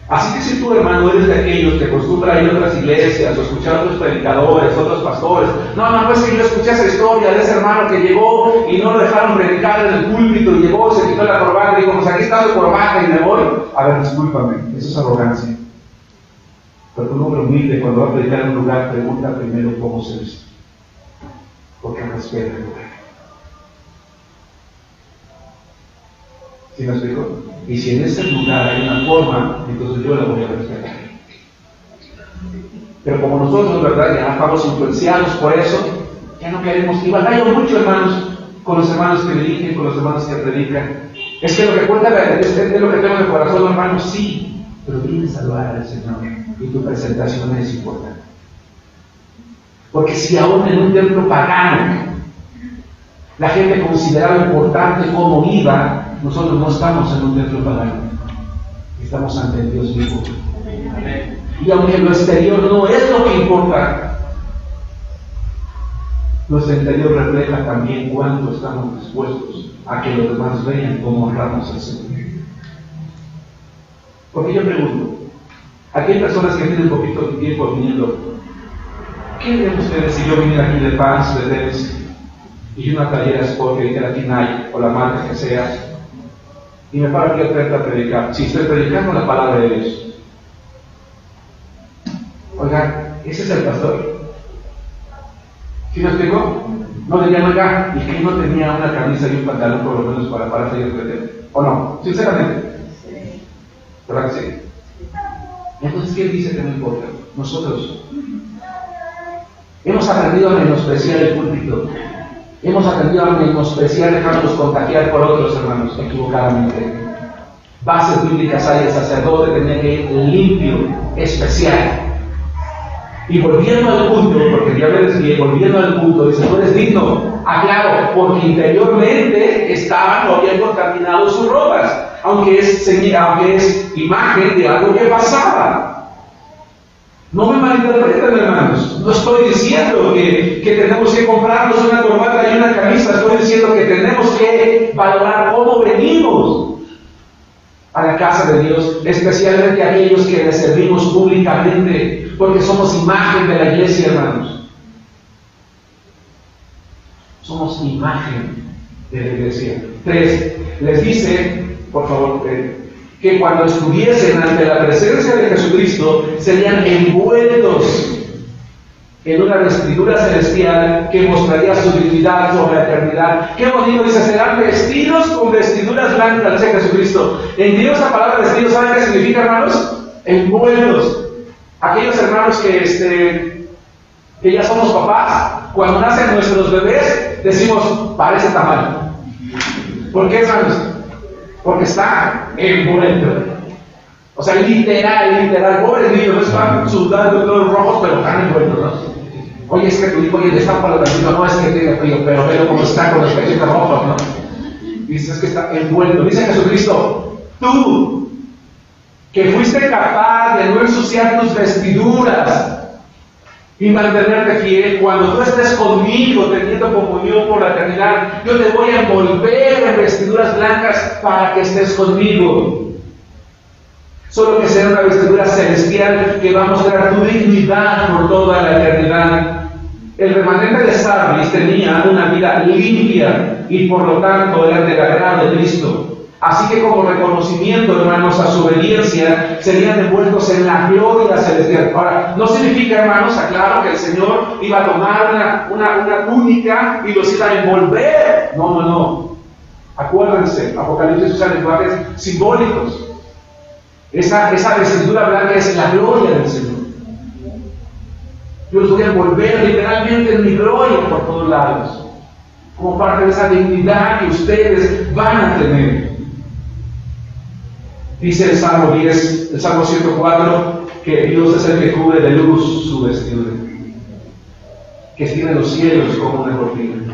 Así que si tú, hermano, eres de aquellos que acostumbran ir a otras iglesias o escuchar a otros predicadores, otros pastores, no es que yo escuché esa historia de ese hermano que llegó y no lo dejaron predicar en el púlpito y llegó, se quitó la corbata y dijo, pues aquí está su corbata y me voy. A ver, discúlpame, eso es arrogancia. Pero un hombre humilde, cuando va a predicar en un lugar, pregunta primero cómo se viste, porque respeta el lugar. ¿Sí me explico? Y si en ese lugar hay una forma, entonces yo la voy a respetar. Pero como nosotros, ¿verdad?, ya estamos influenciados por eso, ya no queremos. Y batallo mucho, hermanos, con los hermanos que dirigen, con los hermanos que predican. Es que lo que cuenta es lo que tengo en el corazón, hermanos, sí, pero vienes a adorar al Señor y tu presentación es importante. Porque si aún en un templo pagano la gente consideraba importante cómo iba, nosotros no estamos en un templo pagano, estamos ante el Dios vivo. Y aunque lo exterior no es lo que importa, nuestro interior refleja también cuánto estamos dispuestos a que los demás vean cómo honramos al Señor. Porque yo pregunto, aquí hay personas que tienen poquito tiempo viniendo. ¿Qué harían ustedes si yo viniera aquí de Pants, de Dems, y una playera Sport que dijera aquí Nike, o la marca que sea, y me paro aquí al frente a predicar? Si estoy predicando la palabra de Dios. Oigan, ese es el pastor. ¿Sí me explico? No le llaman acá, y que no tenía una camisa y un pantalón por lo menos para salir de frente. ¿O no? Sinceramente. ¿Verdad que sí? Entonces, ¿quién dice que no importa? Nosotros. Hemos aprendido a menospreciar el púlpito. Hemos aprendido a menospreciar, dejarnos contagiar por otros hermanos, equivocadamente. Bases bíblicas hay, el sacerdote tenía que ir limpio, especial. Y volviendo al punto, porque ya me decía, volviendo al punto, dice, tú eres digno. Aclaro, porque interiormente estaban o habían contaminado sus ropas, aunque es imagen de algo que pasaba. No me malinterpreten, hermanos. No estoy diciendo que tenemos que comprarnos una corbata y una camisa. Estoy diciendo que tenemos que valorar cómo venimos a la casa de Dios, especialmente aquellos que le servimos públicamente, porque somos imagen de la iglesia, hermanos. Somos imagen de la iglesia. 3. Les dice, por favor, que cuando estuviesen ante la presencia de Jesucristo serían envueltos en una vestidura celestial que mostraría su dignidad sobre la eternidad. Qué bonito, dice, serán vestidos con vestiduras blancas, dice Jesucristo. En Dios la palabra vestidos, ¿saben qué significa, hermanos? Envueltos. Aquellos hermanos que ya somos papás, cuando nacen nuestros bebés, decimos, parece tamal. ¿Por qué, hermanos? Porque está envuelto. O sea, literal, pobres niños, no están sudando todos rojos, pero están envueltos, ¿no? Oye, es que tu hijo, oye, le está para la tantito, no es que tiene frío, pero veo cómo está con los pechitos rojos, ¿no? Dices que está envuelto. Dice Jesucristo, tú, que fuiste capaz de no ensuciar tus vestiduras y mantenerte fiel, cuando tú estés conmigo teniendo comunión por la eternidad, yo te voy a envolver en vestiduras blancas para que estés conmigo. Solo que será una vestidura celestial que va a mostrar tu dignidad por toda la eternidad. El remanente de Sardis tenía una vida limpia y por lo tanto era del agrado de Cristo. Así que como reconocimiento, hermanos, a su obediencia, serían envueltos en la gloria celestial. Ahora, no significa, hermanos, aclaro, que el Señor iba a tomar una túnica y los iba a envolver. No. Acuérdense, Apocalipsis usa lenguajes simbólicos. Esa vestidura blanca es la gloria del Señor. Yo los voy a envolver literalmente en mi gloria por todos lados, como parte de esa dignidad que ustedes van a tener. Dice el Salmo 10, el Salmo 104, que Dios es el que cubre de luz su vestidura, que tiene los cielos como una cortina.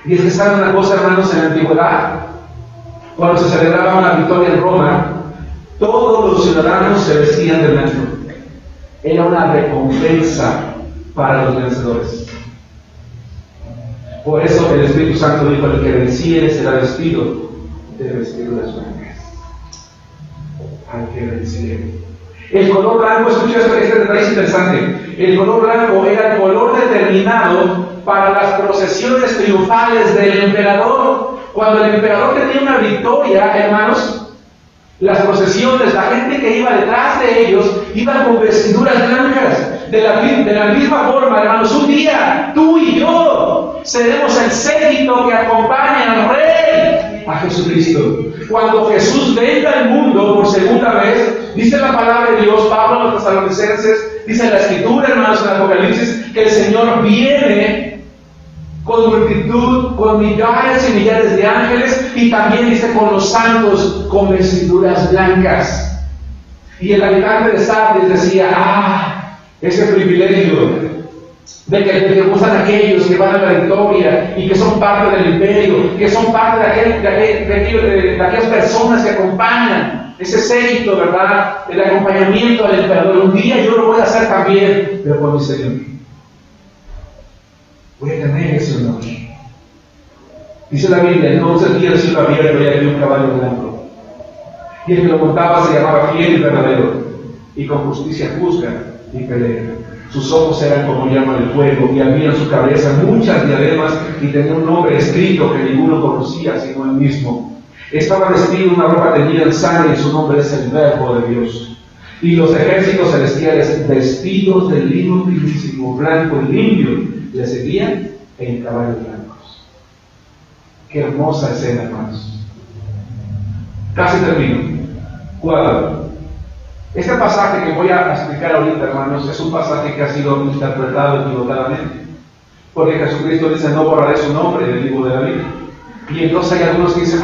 Y es que saben una cosa, hermanos, en la antigüedad, cuando se celebraba una victoria en Roma, todos los ciudadanos se vestían de blanco. Era una recompensa para los vencedores. Por eso el Espíritu Santo dijo: el que venciere será vestido de vestiduras blancas. Al que venciere. El color blanco, escucha este detalle interesante. El color blanco era el color determinado para las procesiones triunfales del emperador. Cuando el emperador tenía una victoria, hermanos, las procesiones, la gente que iba detrás de ellos, iban con vestiduras blancas. De la misma forma, hermanos, un día tú y yo seremos el séquito que acompaña al Rey, a Jesucristo. Cuando Jesús venga al mundo por segunda vez, dice la palabra de Dios, Pablo a los Tesalonicenses, dice la Escritura, hermanos, en Apocalipsis, que el Señor viene con multitud, con millares y millares de ángeles, y también dice con los santos con vestiduras blancas. Y el habitante de Sardis decía: ese privilegio de que gustan aquellos que van a la victoria y que son parte del imperio, que son parte de aquellas personas que acompañan, ese séquito, ¿verdad?, el acompañamiento del emperador. Un día yo lo voy a hacer también, pero con mi Señor. Voy a tener ese honor. Dice la Biblia, entonces vi el cielo abierto y aquí un caballo blanco. Y el que lo montaba se llamaba Fiel y Verdadero, y con justicia juzga y pelea. Sus ojos eran como llama de fuego, y había en su cabeza muchas diademas, y tenía un nombre escrito que ninguno conocía sino él mismo. Estaba vestido en una ropa teñida en sangre, y su nombre es el Verbo de Dios. Y los ejércitos celestiales, vestidos de lino finísimo, blanco y limpio, le seguían en caballos blancos. Qué hermosa escena, hermanos. Casi termino. 4. Este pasaje que voy a explicar ahorita, hermanos, es un pasaje que ha sido interpretado equivocadamente. Porque Jesucristo dice, no borraré su nombre del libro de la Biblia. Y entonces hay algunos que dicen,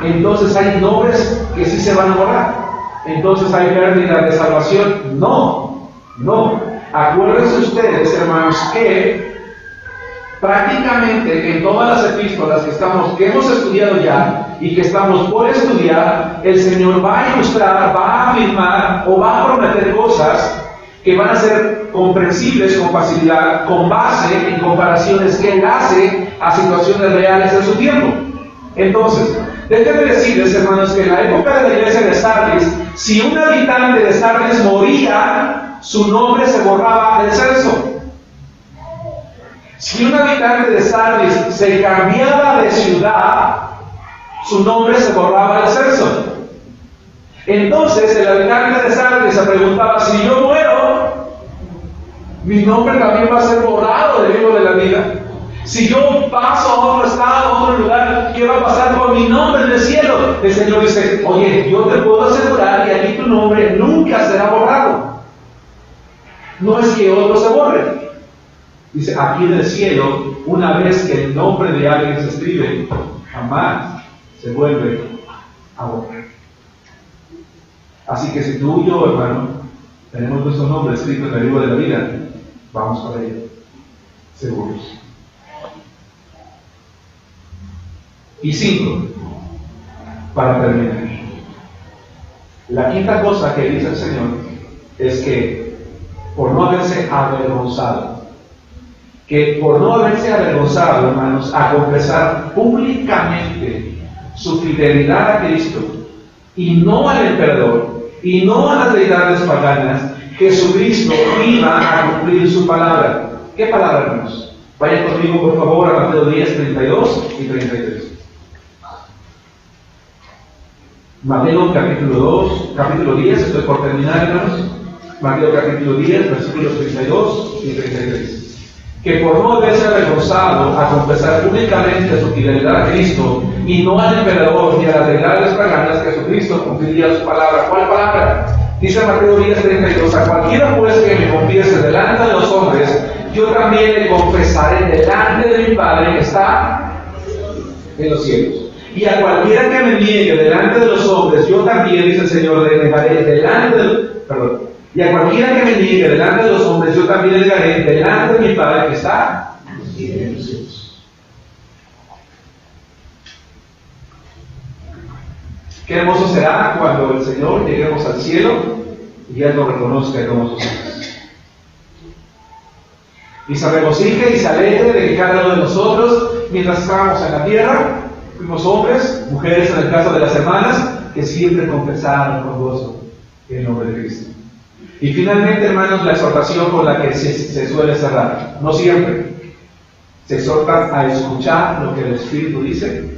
entonces hay nombres que sí se van a borrar. Entonces hay pérdida de salvación. No. Acuérdense ustedes, hermanos, que prácticamente en todas las epístolas que hemos estudiado ya y que estamos por estudiar, el Señor va a ilustrar, va a afirmar o va a prometer cosas que van a ser comprensibles con facilidad, con base en comparaciones que Él hace a situaciones reales en su tiempo. Entonces, déjenme decirles, hermanos, que en la época de la iglesia de Sardis, si un habitante de Sardis moría, su nombre se borraba del censo. Si un habitante de Sardis se cambiaba de ciudad, su nombre se borraba del censo. Entonces el habitante de Sardis se preguntaba, si yo muero, mi nombre también va a ser borrado del libro de la vida. Si yo paso a otro estado, a otro lugar, ¿qué va a pasar con mi nombre en el cielo? El Señor dice, oye, yo te puedo asegurar que aquí tu nombre nunca será borrado. No es que otro se borre. Dice, aquí en el cielo, una vez que el nombre de alguien se escribe, jamás se vuelve a borrar. Así que si tú y yo, hermano, tenemos nuestro nombre escrito en el libro de la vida, vamos para ello, seguros. Y 5, para terminar. La quinta cosa que dice el Señor es que por no haberse avergonzado, hermanos, a confesar públicamente su fidelidad a Cristo y no al emperador y no a las deidades paganas, Jesucristo iba a cumplir su palabra. ¿Qué palabra, hermanos? Vayan conmigo, por favor, a Mateo 10, 32 y 33. Mateo capítulo 10, estoy por terminar, hermanos. Mateo capítulo 10, versículos 32 y 33. Que por no haberse avergonzado a confesar públicamente su fidelidad a Cristo y no al emperador ni a las deidades paganas, Jesucristo cumpliría su palabra. ¿Cuál palabra? Dice Mateo 10, 32. A cualquiera pues que me confiese delante de los hombres, yo también le confesaré delante de mi Padre que está en los cielos. Y a cualquiera que me niegue delante de los hombres, yo también, dice el Señor, le negaré delante de y a cualquiera que me niegue delante de los hombres, yo también le negaré delante de mi Padre que está en los cielos. Qué hermoso será cuando el Señor lleguemos al cielo y Él nos reconozca como sus hijos. Y se regocije y se alegre de que cada uno de nosotros, mientras estábamos en la tierra, fuimos hombres, mujeres en el caso de las hermanas, que siempre confesaron con gozo el nombre de Cristo. Y finalmente, hermanos, la exhortación con la que se suele cerrar. No siempre. Se exhorta a escuchar lo que el Espíritu dice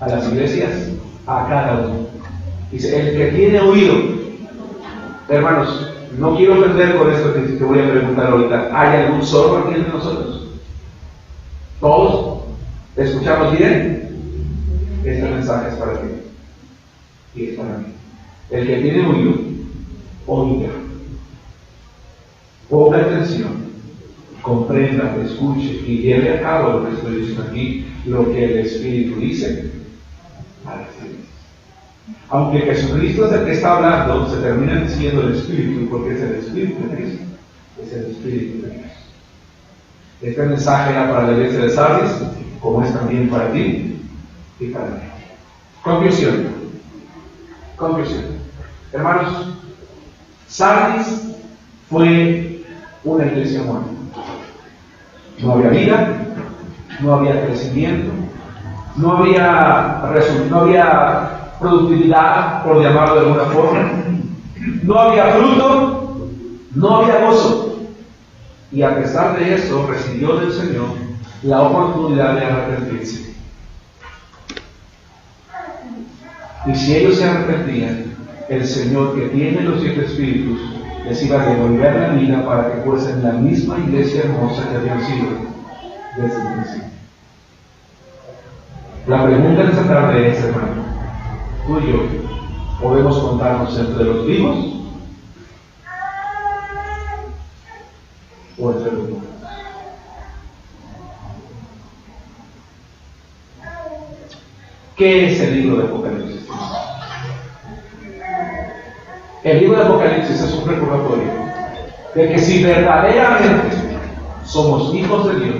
a las iglesias, a cada uno. Dice, el que tiene oído. Hermanos, no quiero perder con esto que te voy a preguntar ahorita. ¿Hay algún sordo aquí entre nosotros? ¿Todos? ¿Escuchamos bien? Este mensaje es para ti. Y es para mí. El que tiene oído, oiga. Ponga atención, comprenda, escuche y lleve a cabo lo que estoy diciendo aquí, lo que el Espíritu dice a las iglesias. Aunque Jesucristo es el que está hablando, se termina diciendo el Espíritu, porque es el Espíritu de Cristo. Es el Espíritu de Dios. Este mensaje era para la iglesia de Sardis, como es también para ti y para mí. Conclusión. Hermanos, Sardis fue una iglesia muerta. No había vida, no había crecimiento, no había productividad, por llamarlo de alguna forma, no había fruto, no había gozo. Y a pesar de eso, recibió del Señor la oportunidad de arrepentirse. Y si ellos se arrepentían, el Señor, que tiene los 7 espíritus, les iba a devolver la vida para que fuesen la misma iglesia hermosa que habían sido desde el principio. La pregunta de esta tarde es, hermano, tú y yo, ¿podemos contarnos entre los vivos o entre los muertos? ¿Qué es el libro de Apocalipsis? El libro de Apocalipsis es un recordatorio de que si verdaderamente somos hijos de Dios,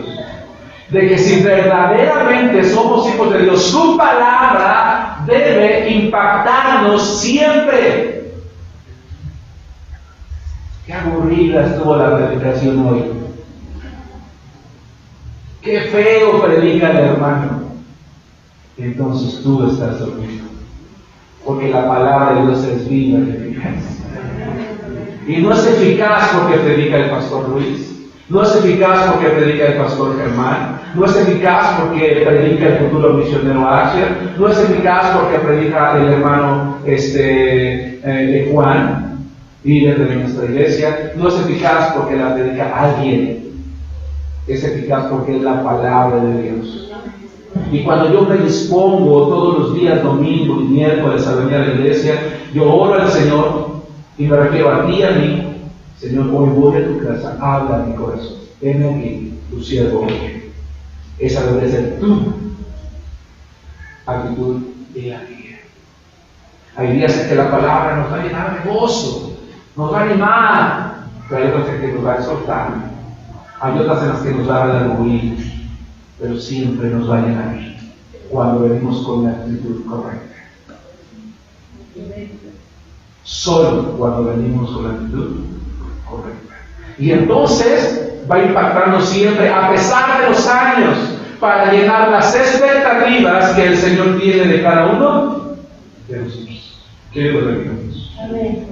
de que si verdaderamente somos hijos de Dios, su palabra debe impactarnos siempre. Qué aburrida estuvo la predicación hoy. Qué feo predica el hermano. Entonces tú estás dormido, porque la palabra de Dios es viva y eficaz. Y no es eficaz porque predica el pastor Luis, no es eficaz porque predica el pastor Germán, no es eficaz porque predica el futuro misionero Asher, no es eficaz porque predica el hermano Juan, líder de nuestra iglesia, no es eficaz porque la predica alguien, es eficaz porque es la palabra de Dios. Y cuando yo me dispongo todos los días, domingo y miércoles, a venir a la iglesia, yo oro al Señor y me refiero a ti y a mí. Señor, hoy voy a tu casa, habla a mi corazón. Heme aquí, tu siervo. Esa debe ser tu actitud día a día. Hay días en que la palabra nos va a llenar de gozo, nos va a animar, pero hay otras en que nos va a exhortar. Hay otras en las que nos va a redarguir, pero siempre nos va a llenar cuando venimos con la actitud correcta. Solo cuando venimos con la actitud correcta. Y entonces va a impactarnos siempre, a pesar de los años, para llenar las expectativas que el Señor tiene de cada uno de nosotros. Que Dios lo bendiga. Amén.